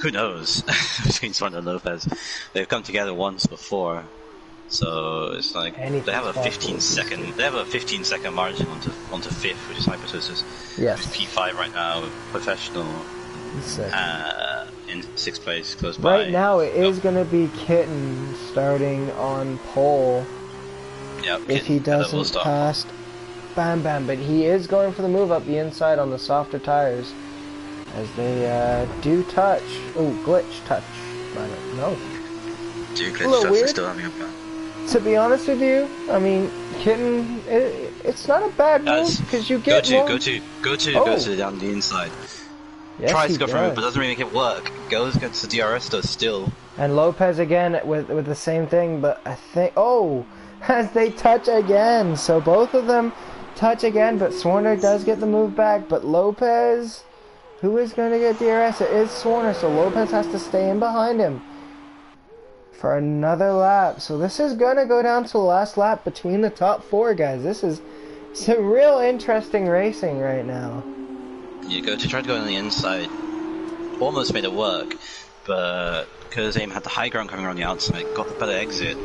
who knows between Swan and Lopez. They've come together once before, so it's like they have a 15-second margin onto fifth, which is Hypertosis. Yes. Who's P5 right now, professional. In 6th place, close by. Right now, it is going to be Kitten starting on pole. Yep, if he doesn't pass Bam Bam, but he is going for the move up the inside on the softer tires, as they do touch. Oh, glitch touch. No. Do glitch touch is still having a bad. To be honest with you, I mean, Kitten, it's not a bad move because you get go to down the inside. Yes, tries to go for it, but doesn't really make it work. Goes against the DRS though still. And Lopez again with the same thing, but I think as they touch again, so both of them touch again, but Swarner does get the move back. But Lopez, who is going to get DRS? It is Swarner, so Lopez has to stay in behind him for another lap. So this is going to go down to the last lap between the top 4 guys. This is some real interesting racing right now. You try to go on the inside, almost made it work, but because AIM had the high ground coming around the outside, got the better exit,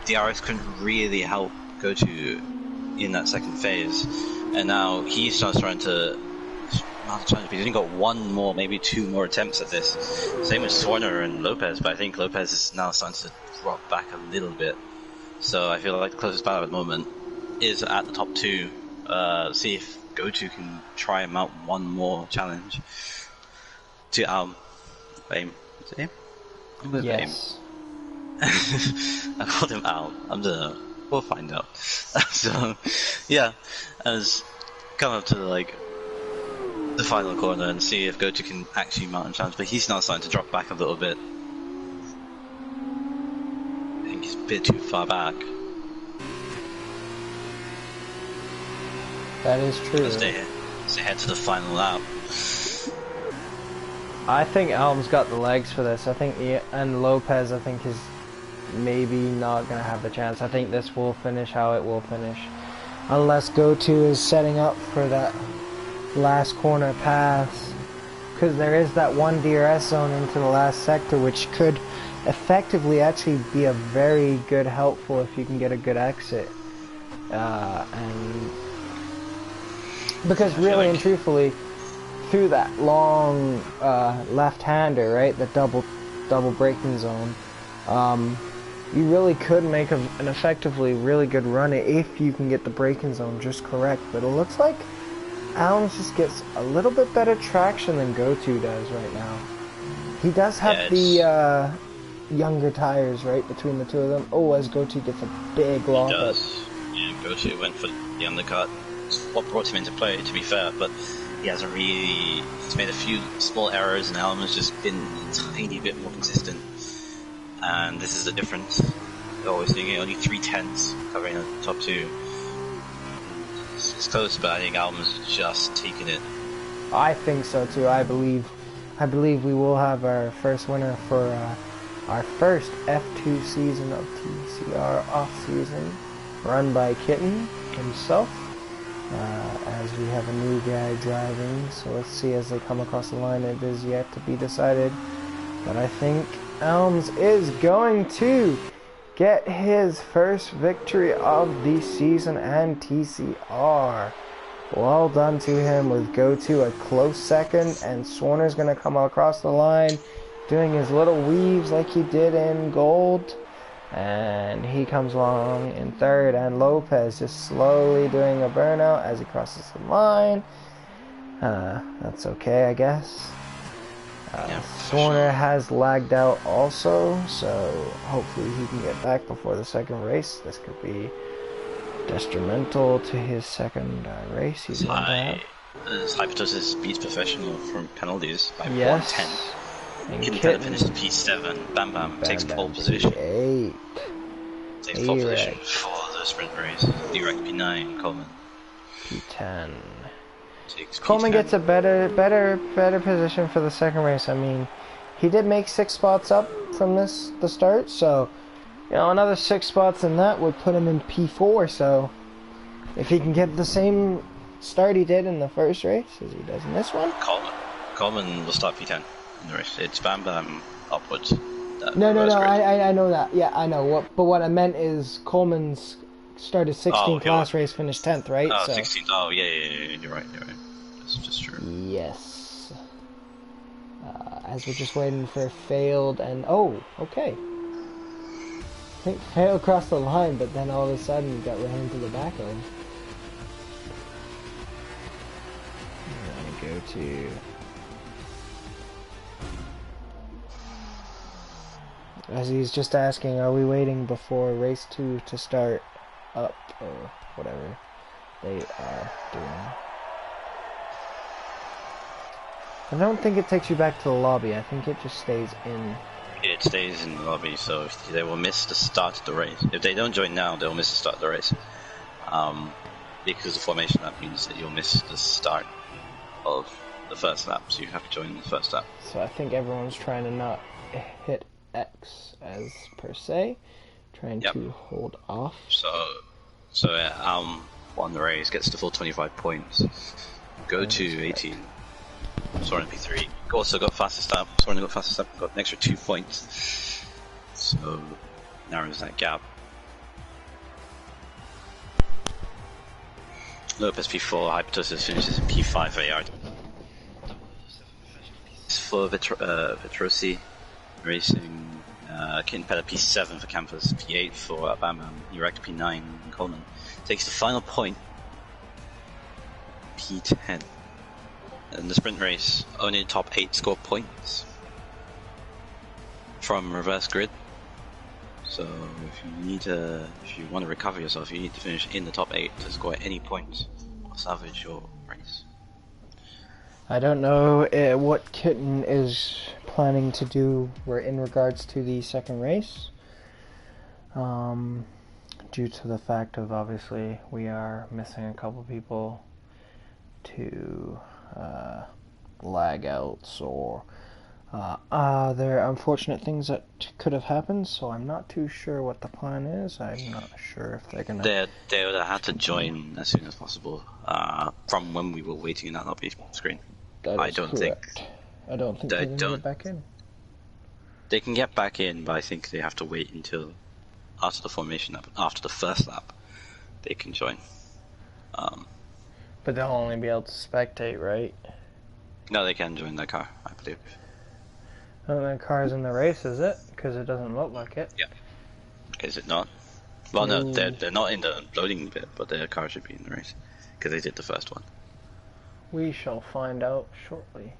DRS couldn't really help GoTo in that second phase, and now he starts trying to, he's only got 1 more, maybe 2 more attempts at this. Same with Swarner and Lopez, but I think Lopez is now starting to drop back a little bit, so I feel like the closest battle at the moment is at the top 2, see if GoTo can try him out 1 more challenge to AIM. Is it AIM? Yes. I called him Al. We'll find out. So, yeah, as come up to the final corner and see if GoTo can actually mount a challenge. But he's now starting to drop back a little bit. I think he's a bit too far back. That is true. As they head to the final lap. I think Alm's got the legs for this. I think and Lopez, I think, is maybe not going to have the chance. I think this will finish how it will finish. Unless GoTo is setting up for that last corner pass. Because there is that 1 DRS zone into the last sector, which could effectively actually be a very good helpful if you can get a good exit. And because really and truthfully, through that long left-hander, right, the double braking zone, you really could make an effectively really good run if you can get the braking zone just correct. But it looks like Allen just gets a little bit better traction than GoTo does right now. He does have the younger tires, right, between the two of them. Oh, as GoTo gets a big lock up. Yeah, GoTo went for the undercut. What brought him into play, to be fair, but he hasn't really. He's made a few small errors, and Allen has just been a tiny bit more consistent. And this is the difference. Always doing it, only 3/10 covering the top 2. It's close, but I think Allen's just taken it. I think so too. I believe we will have our first winner for our first F2 season of TCR off season, run by Kitten himself. As we have a new guy driving, so let's see as they come across the line. It is yet to be decided, but I think Elms is going to get his first victory of the season and TCR. Well done to him with Go-To a close second, and Swarner's going to come across the line doing his little weaves like he did in gold. And he comes along in third, and Lopez just slowly doing a burnout as he crosses the line. That's okay, I guess. Swarner has lagged out also, so hopefully he can get back before the second race. This could be detrimental to his second race. He's Hypatosis beats Professional from penalties by 1/10. Kitten finishes P7. Bam Bam takes pole position. P8. Takes pole position for the sprint race. Direct P9. Coleman P10. Takes Coleman P10. gets a better position for the second race. I mean, he did make 6 spots up from the start, so another 6 spots in that would put him in P4. So if he can get the same start he did in the first race as he does in this one, Coleman will start P10 in the race. It's Bam Bam upwards. No, I know that. Yeah, I know. But what I meant is Coleman's started 16th last race, finished 10th, right? Oh, 16th. Oh, yeah. You're right. That's just true. Yes. As we're just waiting for failed and... Oh, okay. I think failed across the line, but then all of a sudden got ran into the back end. I'm going to go to... As he's just asking, are we waiting before race 2 to start up, or whatever they are doing. I don't think it takes you back to the lobby, I think it just stays in. It stays in the lobby, so they will miss the start of the race. If they don't join now, they'll miss the start of the race. Because the formation lap means that you'll miss the start of the first lap, so you have to join the first lap. So I think everyone's trying to not hit X as per se, trying to hold off. So won the race, gets the full 25 points. Go to 18. Soren P3. Also got fastest lap. Soren got fastest lap. Got an extra 2 points. So narrows that gap. Lopez P4. Hypatosis finishes in P5 AR. For Vitrosi Racing. Kitten Pella P7 for Campus. P8 for Bam Bam. Erect P9 Coleman. Takes the final point. P10. In the sprint race, only the top 8 score points from reverse grid. So if you want to recover yourself, you need to finish in the top 8 to score any points or salvage your race. I don't know what Kitten is planning to do in regards to the second race. Due to the fact of obviously we are missing a couple people to lag outs or there are unfortunate things that could have happened, so I'm not too sure what the plan is. I'm not sure if they're gonna... They would have had to join as soon as possible from when we were waiting in that lobby screen. I don't think they can get back in. They can get back in, but I think they have to wait until after the formation lap, after the first lap, they can join. But they'll only be able to spectate, right? No, they can join their car, I believe. Oh, their car's in the race, is it? Because it doesn't look like it. Yeah. Is it not? Well, no, they're not in the loading bit, but their car should be in the race. Because they did the first one. We shall find out shortly.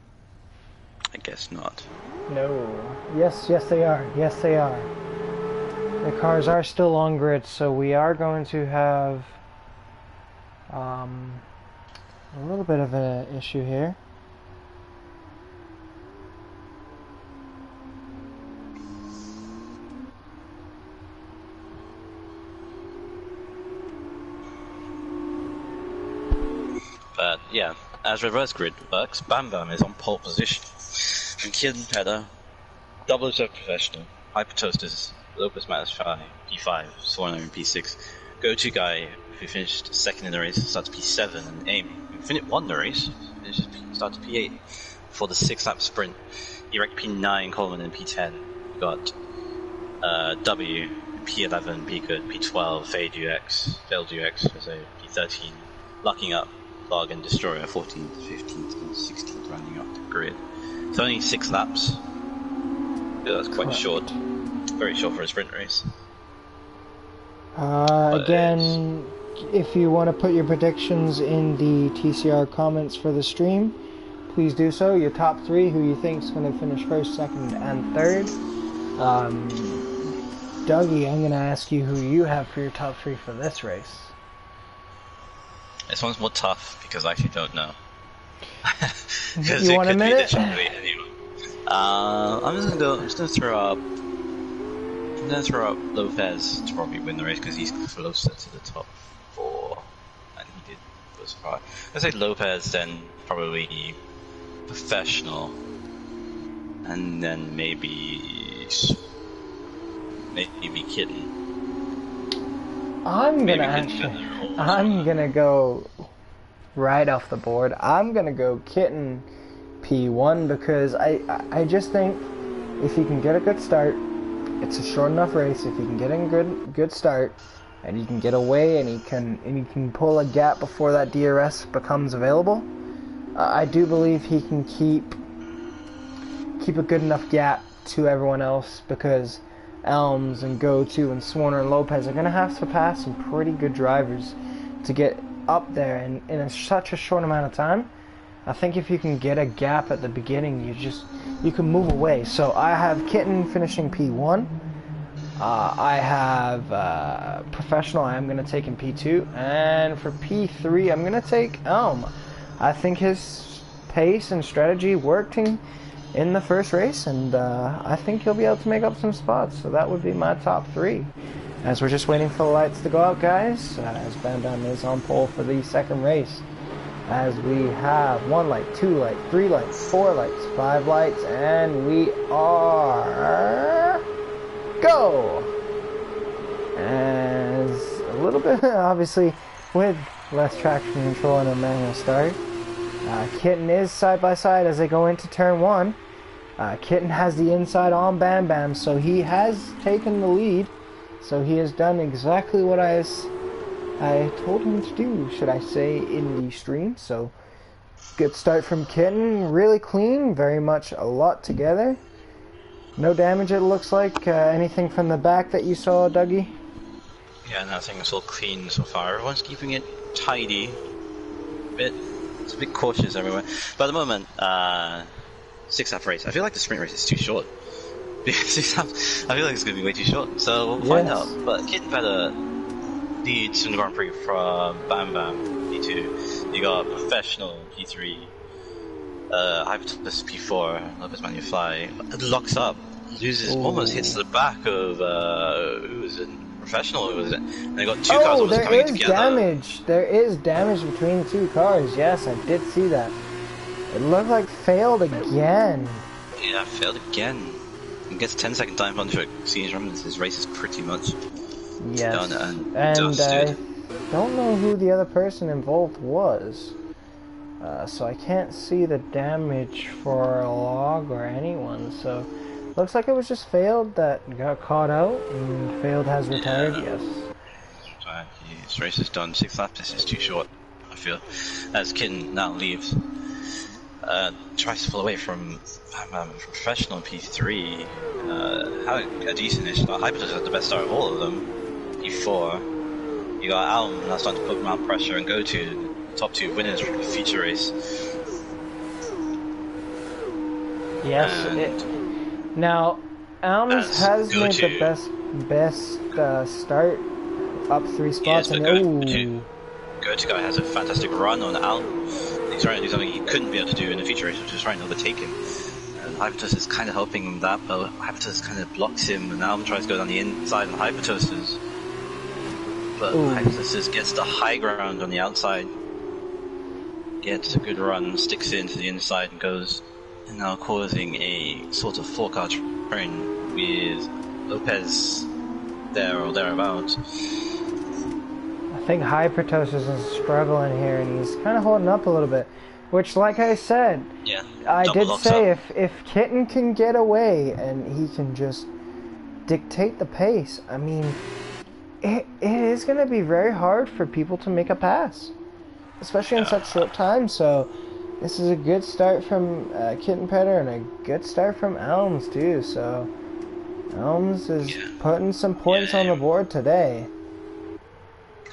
I guess not. No. Yes, they are. Yes, they are. The cars are still on grid, so we are going to have a little bit of an issue here. But yeah, as reverse grid works, Bam Bam is on pole position. And Kitten Pedder, double serve professional, Hypertoasters, Lopez Matters P5, Swarner in P6. Go-to guy who finished second in the race starts P7, and Aim who won the race starts P8 for the 6-lap sprint. Erect P9, Coleman in P10. We got W P11, be good, P12, failed UX, so P13, locking up, log and destroyer, 14th, 15th, and 16th, rounding up the grid. It's only 6 laps. So that's quite short. Very short for a sprint race. Again, if you want to put your predictions in the TCR comments for the stream, please do so. Your top 3, who you think is going to finish first, second, and third. Dougie, I'm going to ask you who you have for your top 3 for this race. This one's more tough because I actually don't know. You want a minute? I'm just gonna throw up Lopez to probably win the race because he's closer to the top 4, and he did was right. I'd say Lopez, then probably Professional, and then maybe Kitten. I'm gonna go right off the board. I'm gonna go Kitten P1 because I just think if you can get a good start, it's a short enough race. If you can get in good start, and you can get away, and you can pull a gap before that DRS becomes available, I do believe he can keep a good enough gap to everyone else, because Elms and Go-To and Swarner and Lopez are gonna have to pass some pretty good drivers to get up there, and in such a short amount of time. I think if you can get a gap at the beginning, you can move away. So I have Kitten finishing P1. I have Professional. I'm going to take in P2. And for P3, I'm going to take Elm. I think his pace and strategy worked in the first race, and I think he'll be able to make up some spots. So that would be my top 3. As we're just waiting for the lights to go out, guys, as Bam Bam is on pole for the second race. As we have 1 light, 2 light, 3 lights, 4 lights, 5 lights, and we are go! As a little bit, obviously, with less traction control and a manual start. Kitten is side by side as they go into turn 1. Kitten has the inside on Bam Bam, so he has taken the lead. So he has done exactly what I told him to do, should I say, in the stream. So, good start from Kitten. Really clean, very much a lot together. No damage, it looks like. Anything from the back that you saw, Dougie? Yeah, nothing. It's all clean so far. Everyone's keeping it tidy. It's a bit cautious everywhere. But at the moment, 6-lap race. I feel like the sprint race is too short. I feel like it's going to be way too short. So we'll find out. But Kitten better leads in the Grand Prix from Bam Bam P2. You got Professional P3, Hypertopus P4, Lopez Manufly. Locks up, loses, almost hits the back of who was it? Professional, who was it? And they got 2 cars almost coming together. There is damage between the 2 cars. Yes, I did see that. It looked like failed again. Yeah, failed again. He gets 10-second time punch. Seems his race is pretty much. Yes, done and I don't know who the other person involved was, so I can't see the damage for a log or anyone, so looks like it was just Failed that got caught out, and Failed has retired, yes. His race is done, 6 laps, this is too short, I feel, as Kitten now leaves. Tries to pull away from Professional P3, how a decent-ish start. Hypertopus had the best start of all of them. P4, you got Alm that's starting to put mount pressure and go to top 2 winners for the feature race. Yes, now Alms has made the best start up 3 spots, and Go-To guy has a fantastic run on Alm. He's trying to do something he couldn't be able to do in the feature race, which is trying to overtake him. And Hypertopus is kind of helping him that, but Hypertopus kind of blocks him, and Alm tries to go down the inside, and Hypertopus gets the high ground on the outside, gets a good run, sticks it into the inside, and goes, and now causing a sort of 4-car train with Lopez there or thereabouts. I think Hypertopus is struggling here, and he's kind of holding up a little bit. Which, like I said, I did say if Kitten can get away and he can just dictate the pace. I mean, it is going to be very hard for people to make a pass, especially in such short time. So this is a good start from Kittenpetter and a good start from Elms too. So Elms is putting some points on the board today.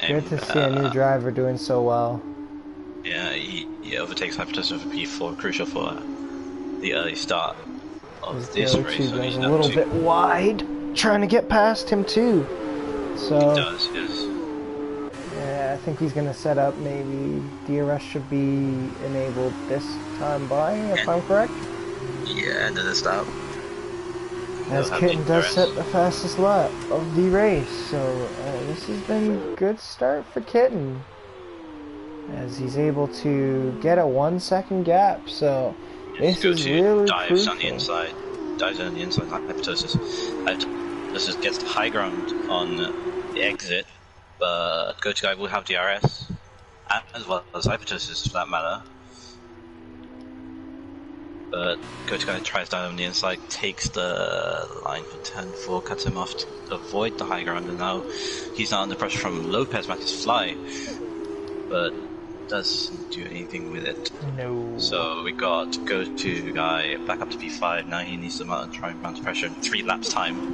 Good to see a new driver doing so well. Yeah, he overtakes Hypothesis for P4, crucial for the early start of this race. He's a little bit wide, trying to get past him too. So he does, yes. Yeah, I think he's going to set up maybe DRS should be enabled this time by, if I'm correct. Yeah, and then it's stop. As Kitten does set the fastest lap of the race, so this has been a good start for Kitten. As he's able to get a 1 second gap, so this is really dives on the inside, Hypothesis gets the high ground on the exit, but Go-To Guy will have DRS, as well as Hypothesis for that matter. But Go-To Guy tries down on the inside, takes the line for turn 4, cuts him off to avoid the high ground, and now he's not under pressure from Lopez Mattis Fly, but doesn't do anything with it. No. So we got Go-To Guy back up to P5. Now he needs to try and mount pressure in 3 laps time.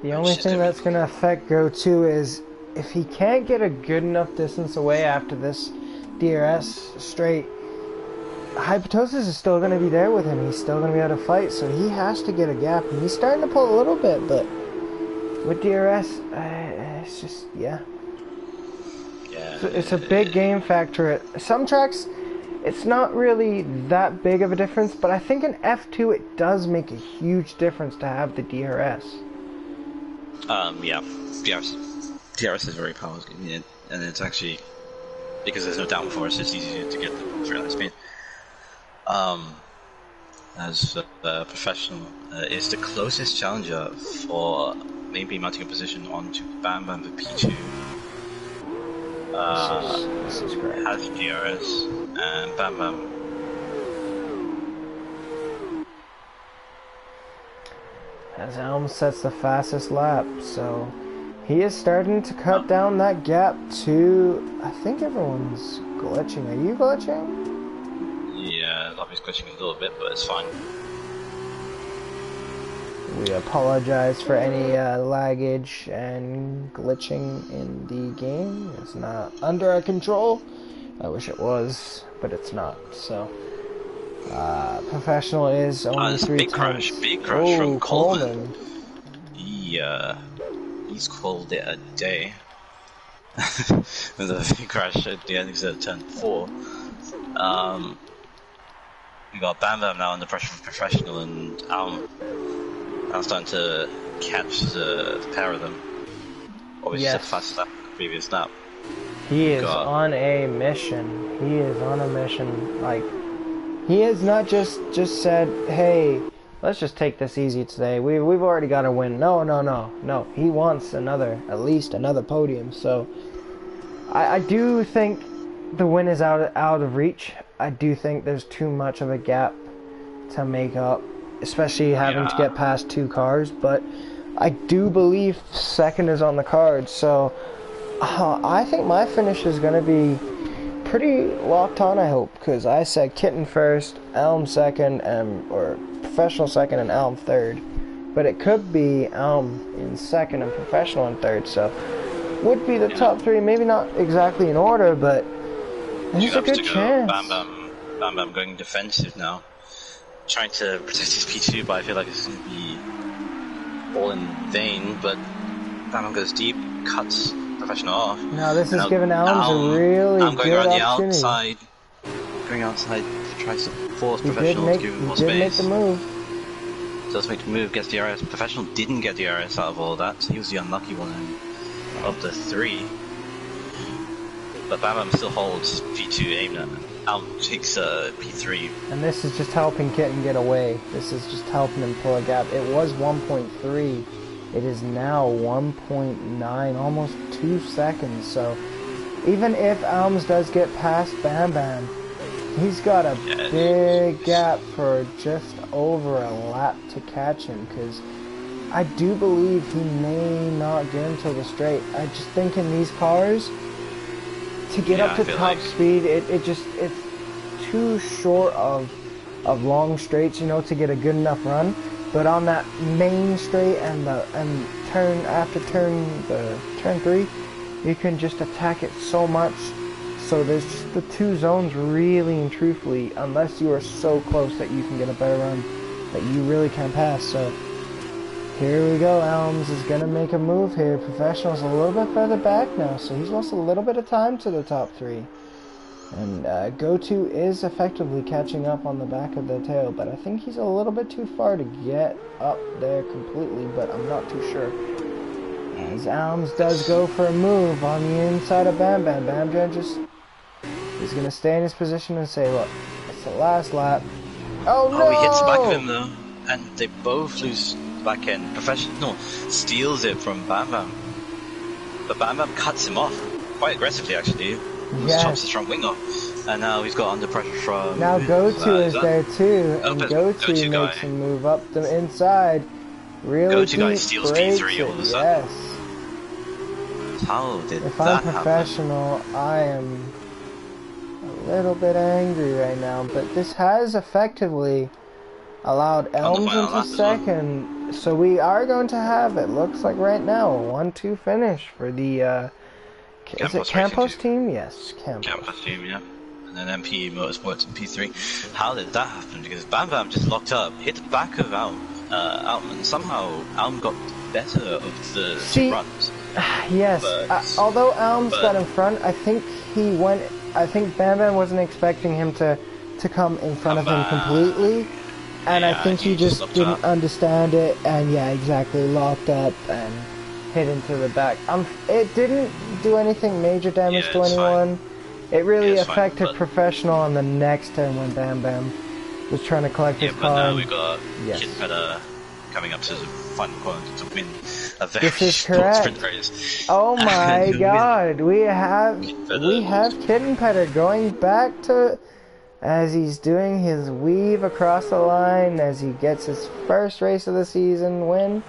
The only thing that's going to affect Go-To is if he can't get a good enough distance away after this DRS straight, Hypothesis is still going to be there with him. He's still going to be able to fight, so he has to get a gap. And he's starting to pull a little bit, but with DRS, it's just, yeah. It's a big game factor. At some tracks, it's not really that big of a difference, but I think in F2 it does make a huge difference to have the DRS. Yeah, DRS is very powerful, and it's actually, because there's no downforce, it's easier to get the fairly speed. As a professional, is the closest challenger for maybe mounting a position onto Bam Bam for P2. This is great. Has DRS, and Bam Bam. As Elm sets the fastest lap, so he is starting to cut down that gap to, I think everyone's glitching. Are you glitching? Yeah, Lobby's glitching a little bit, but it's fine. We apologize for any laggage and glitching in the game. It's not under our control. I wish it was, but it's not. So, Professional is only 3 tenths. Big crash from Coleman. He's called it a day. With a big crash at the end of turn 4. We got Bam Bam now under pressure from Professional, and I'm starting to catch the pair of them. Obviously, yes. Fast lap the previous lap. He is on a mission. He is on a mission. Like, he has not just said, "Hey, let's just take this easy today. We've already got a win." No. He wants at least another podium. So, I do think the win is out of reach. I do think there's too much of a gap to make up, especially having to get past 2 cars, but I do believe second is on the card, so I think my finish is going to be pretty locked on, I hope, because I said Kitten first, Elm second, or Professional second and Elm third, but it could be Elm in second and Professional in third, so would be the top 3, maybe not exactly in order, but there's a good chance. Bam Bam going defensive now, trying to protect his P2, but I feel like it's going to be all in vain. But Bam Bam goes deep, cuts Professional off. Now this is giving Elms a really good opportunity. Going outside, tries to force Professional to give him more space. He did make the move. Does make the move, gets DRS. Professional didn't get DRS out of all that, so he was the unlucky one of the 3. But Bam Bam still holds P2 aimed at. Elm takes P3. And this is just helping Kitten get away. This is just helping him pull a gap. It was 1.3. It is now 1.9, almost 2 seconds. So even if Elms does get past Bam Bam, he's got a big gap for just over a lap to catch him, because I do believe he may not get into the straight. I just think in these cars, to get up to top speed, it's too short of long straights, you know, to get a good enough run. But on that main straight and turn after turn 3, you can just attack it so much. So there's just the two zones, really and truthfully, unless you are so close that you can get a better run that you really can't pass. So here we go. Elms is gonna make a move here. Professional's a little bit further back now, so he's lost a little bit of time to the top 3. And Go-To is effectively catching up on the back of their tail, but I think he's a little bit too far to get up there completely, but I'm not too sure. As Alms does go for a move on the inside of Bam Bam. Bam Bam just is going to stay in his position and say, look, it's the last lap. Oh no! Oh, he hits the back of him though, and they both lose the back end. Professional steals it from Bam Bam, but Bam Bam cuts him off quite aggressively actually. Yes. Chops his front wing off, and now he's got under pressure from... Now Go-To is there too, and Go-To makes him move up the inside. Really Go-To guy steals P3 all of a sudden. Yes. How did if that I'm professional, happen? I am a little bit angry right now, but this has effectively allowed Elms into second, well. So we are going to have, it looks like right now, a 1-2 finish for the... is it Campos team? Yes, Campos team, yeah. And then MP Motorsports in P3. How did that happen? Because Bam Bam just locked up, hit the back of Alm, and somehow Alm got better of the two runs. Yes, although Alms got in front, I think Bam Bam wasn't expecting him to come in front of him completely. And I think he just didn't understand it, and yeah, exactly, locked up and hit into the back. It didn't do anything major damage to anyone. Fine. It really affected Professional on the next turn when Bam Bam was trying to collect his car. But now we've got Kid Peda coming up to the final corner to win a very short sprint race. Oh my god, we have Kitten Petter going back to, as he's doing his weave across the line as he gets his first race of the season win.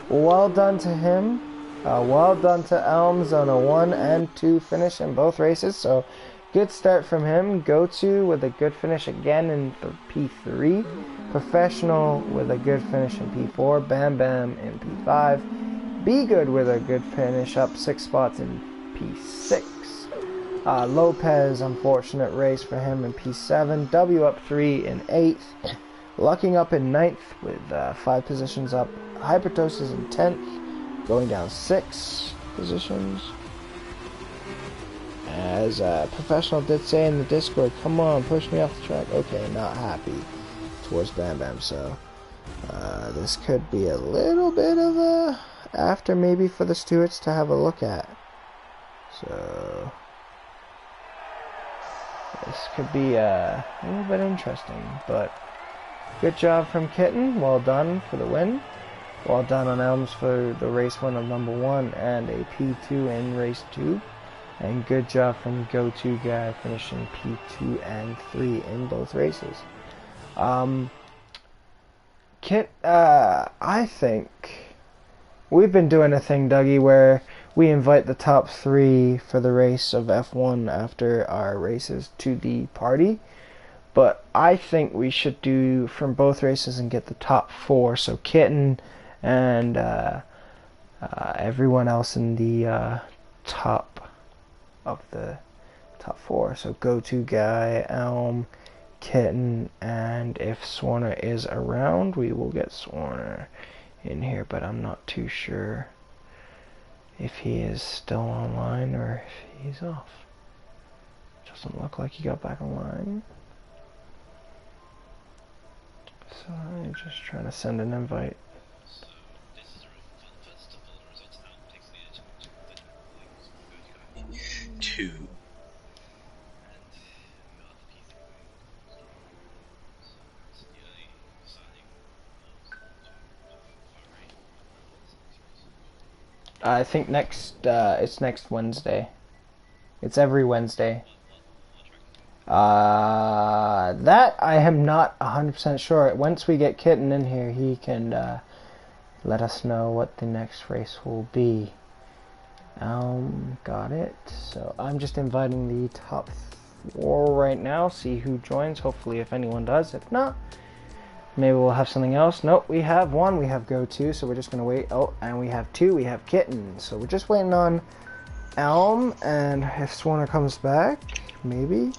Well done to him. Well done to Elms on a 1 and 2 finish in both races. So good start from him. Go-To with a good finish again in P3. Professional with a good finish in P4. Bam Bam in P5. Be Good with a good finish, up 6 spots in P6. Lopez, unfortunate race for him in P7. W up 3 in 8th. Lucking up in 9th with 5 positions up. Hypertosis in 10th, going down 6 positions. As Professional did say in the Discord, come on, push me off the track. Okay, not happy towards Bam Bam, so this could be a little bit of a after maybe for the stewards to have a look at. So this could be a little bit interesting, but good job from Kitten. Well done for the win. Well done on Elms for the race win of number 1 and a P2 in race 2. And good job from Go-To guy finishing P2 and 3 in both races. I think we've been doing a thing, Dougie, where we invite the top 3 for the race of F1 after our races to the party. But I think we should do from both races and get the top 4. So Kitten and everyone else in the top of the top 4. So Go-To guy, Elm, Kitten, and if Swarner is around, we will get Swarner in here, but I'm not too sure if he is still online or if he's off. Doesn't look like he got back online. So I'm just trying to send an invite. Two. I think it's next Wednesday. It's every Wednesday. That I am not 100% sure. Once we get Kitten in here, he can let us know what the next race will be. Got it. So I'm just inviting the top 4 right now. See who joins. Hopefully, if anyone does. If not, maybe we'll have something else. Nope, we have 1. We have Go 2. So we're just gonna wait. Oh, and we have 2. We have Kitten. So we're just waiting on Elm, and if Swanner comes back, maybe.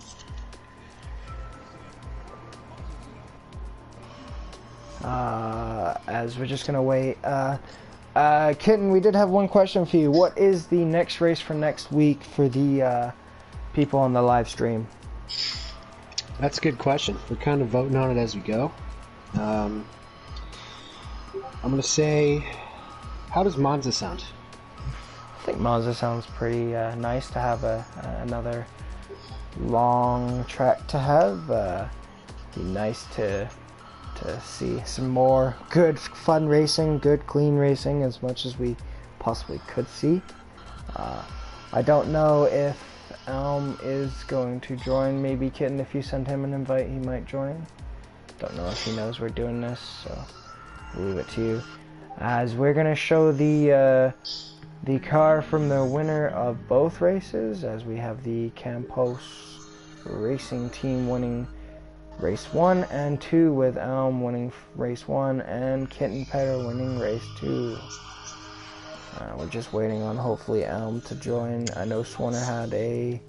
As we're just gonna wait. Kitten, we did have one question for you. What is the next race for next week for the people on the live stream? That's a good question. We're kind of voting on it as we go. I'm gonna say, how does Monza sound? I think Monza sounds pretty nice to have another long track to have. Be nice to see some more good fun racing, good clean racing, as much as we possibly could see. I don't know if Elm is going to join. Maybe Kitten, if you send him an invite, he might join. Don't know if he knows we're doing this, so we'll leave it to you. As we're gonna show the car from the winner of both races, as we have the Campos Racing Team winning race 1 and 2, with Elm winning race 1 and Kitten Petter winning race 2. We're just waiting on hopefully Elm to join. I know Swanner had a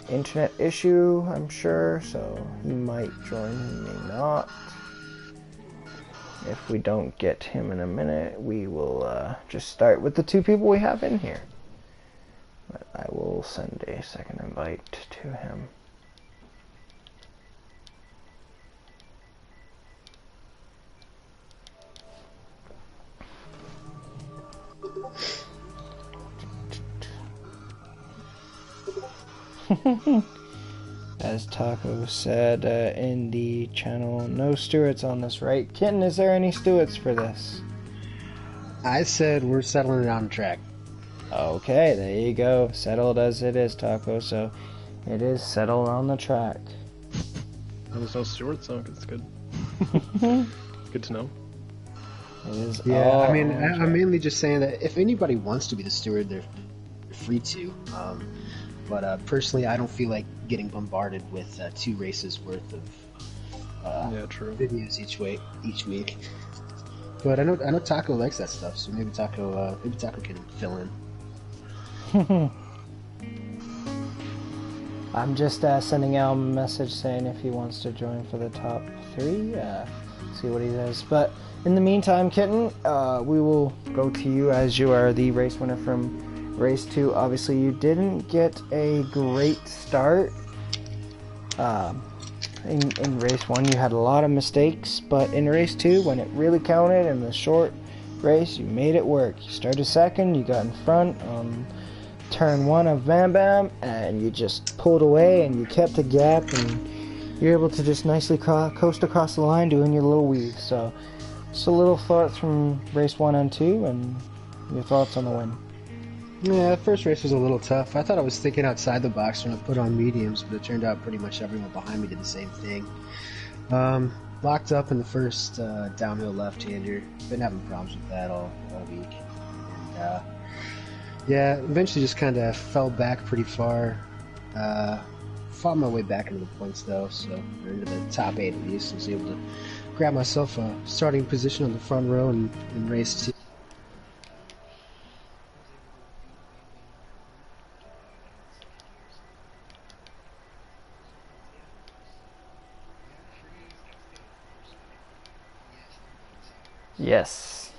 internet issue, I'm sure, so he might join, he may not. If we don't get him in a minute, we will just start with the 2 people we have in here. But I will send a second invite to him. As Taco said in the channel, no stewards on this, right? Kitten, is there any stewards for this? I said we're settling it on track. Okay, there you go. Settled as it is, Taco. So it is settled on the track. There's no stewards, so it's good. Good to know. It is. Yeah, I mean, I'm mainly just saying that if anybody wants to be the steward, they're free to. But personally, I don't feel like getting bombarded with 2 races worth of videos each week. But I know Taco likes that stuff, so maybe Taco can fill in. I'm just sending out a message saying if he wants to join for the top 3. See what he says. But in the meantime, Kitten, we will go to you as you are the race winner from race 2. Obviously, you didn't get a great start. In race 1, you had a lot of mistakes, but in race 2, when it really counted in the short race, you made it work. You started second, you got in front on turn 1 of Bam Bam, and you just pulled away and you kept a gap, and you're able to just nicely coast across the line doing your little weave. So, just a little thoughts from race 1 and 2, and your thoughts on the win. Yeah, the first race was a little tough. I thought I was thinking outside the box when I put on mediums, but it turned out pretty much everyone behind me did the same thing. Locked up in the first downhill left-hander. Been having problems with that all week. And, yeah, eventually just kind of fell back pretty far. Fought my way back into the points, though, so into the top 8 at least. I was able to grab myself a starting position on the front row in race 2. Yes.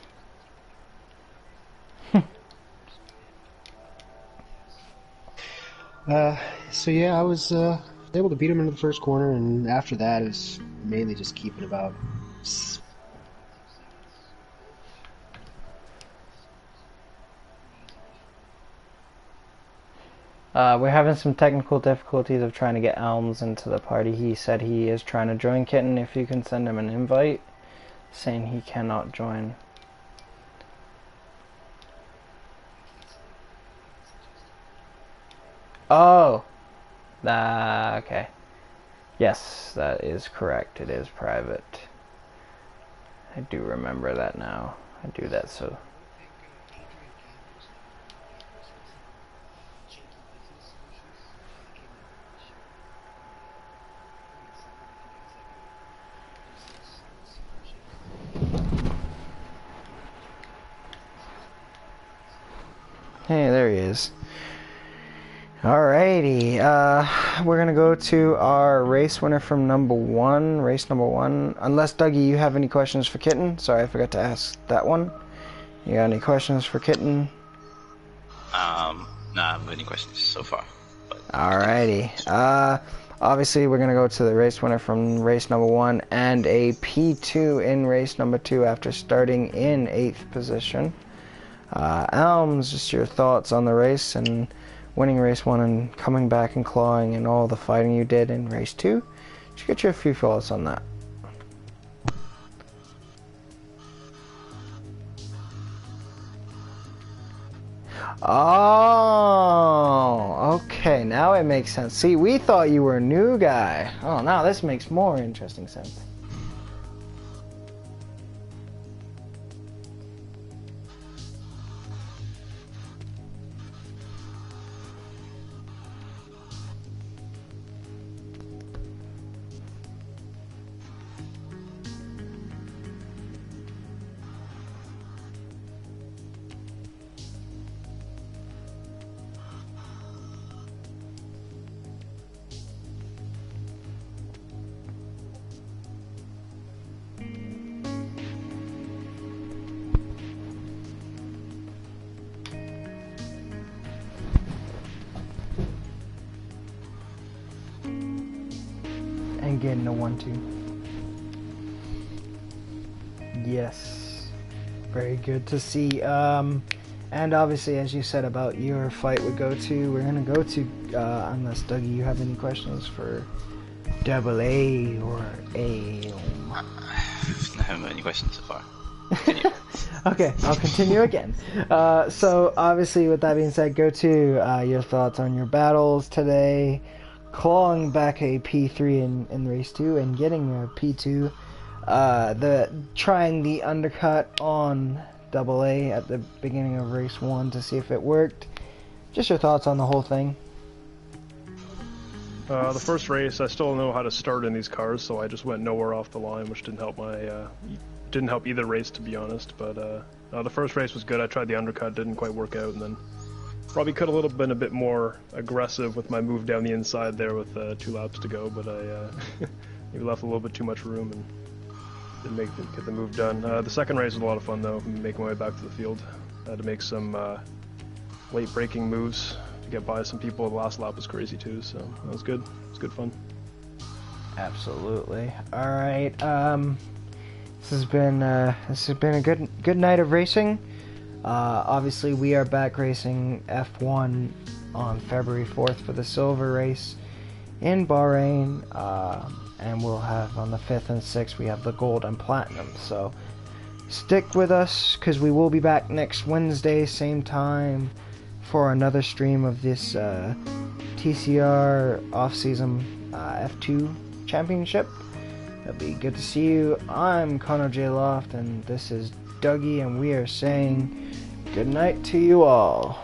So yeah, I was able to beat him into the first corner, and after that, it was mainly just keeping about. We're having some technical difficulties of trying to get Elms into the party. He said he is trying to join Kitten. If you can send him an invite, saying he cannot join. Oh, Okay. Yes, that is correct. It is private. I do remember that now. I do that so. Hey, there he is. Alrighty, we're gonna go to our race winner from race number one. Unless, Dougie, you have any questions for Kitten? Sorry, I forgot to ask that one. You got any questions for Kitten? No, I haven't got any questions so far. But Alrighty, obviously we're gonna go to the race winner from race number one and a P2 in race number two after starting in 8th position. Elms, just your thoughts on the race and winning race one and coming back and clawing and all the fighting you did in race two. Just get your few thoughts on that. Oh, okay, now it makes sense. See, we thought you were a new guy. Oh, now this makes more interesting sense. And getting a 1-2. Yes. Very good to see. And obviously, as you said about your fight with GoTo, we're going to go to, unless, Dougie, you have any questions for double A or A. I haven't got any questions so far. Okay, I'll continue again. So, obviously, with that being said, GoTo, your thoughts on your battles today, clawing back a P3 in race 2 and getting a P2, trying the undercut on double A at the beginning of race 1 to see if it worked. Just your thoughts on the whole thing. The first race, I still don't know how to start in these cars, so I just went nowhere off the line, which didn't help didn't help either race, to be honest. But the first race was good. I tried the undercut, didn't quite work out, and then probably could have been a bit more aggressive with my move down the inside there with 2 laps to go, but I maybe left a little bit too much room and didn't get the move done. The second race was a lot of fun, though, making my way back to the field. I had to make some late braking moves to get by some people. The last lap was crazy too, so that was good. It was good fun. Absolutely. All right. This has been a good night of racing. Obviously, we are back racing F1 on February 4th for the silver race in Bahrain, and we'll have on the 5th and 6th we have the gold and platinum. So stick with us because we will be back next Wednesday, same time, for another stream of this TCR off-season F2 championship. It'll be good to see you. I'm Connor J. Loft, and this is Dougie, and we are saying good night to you all.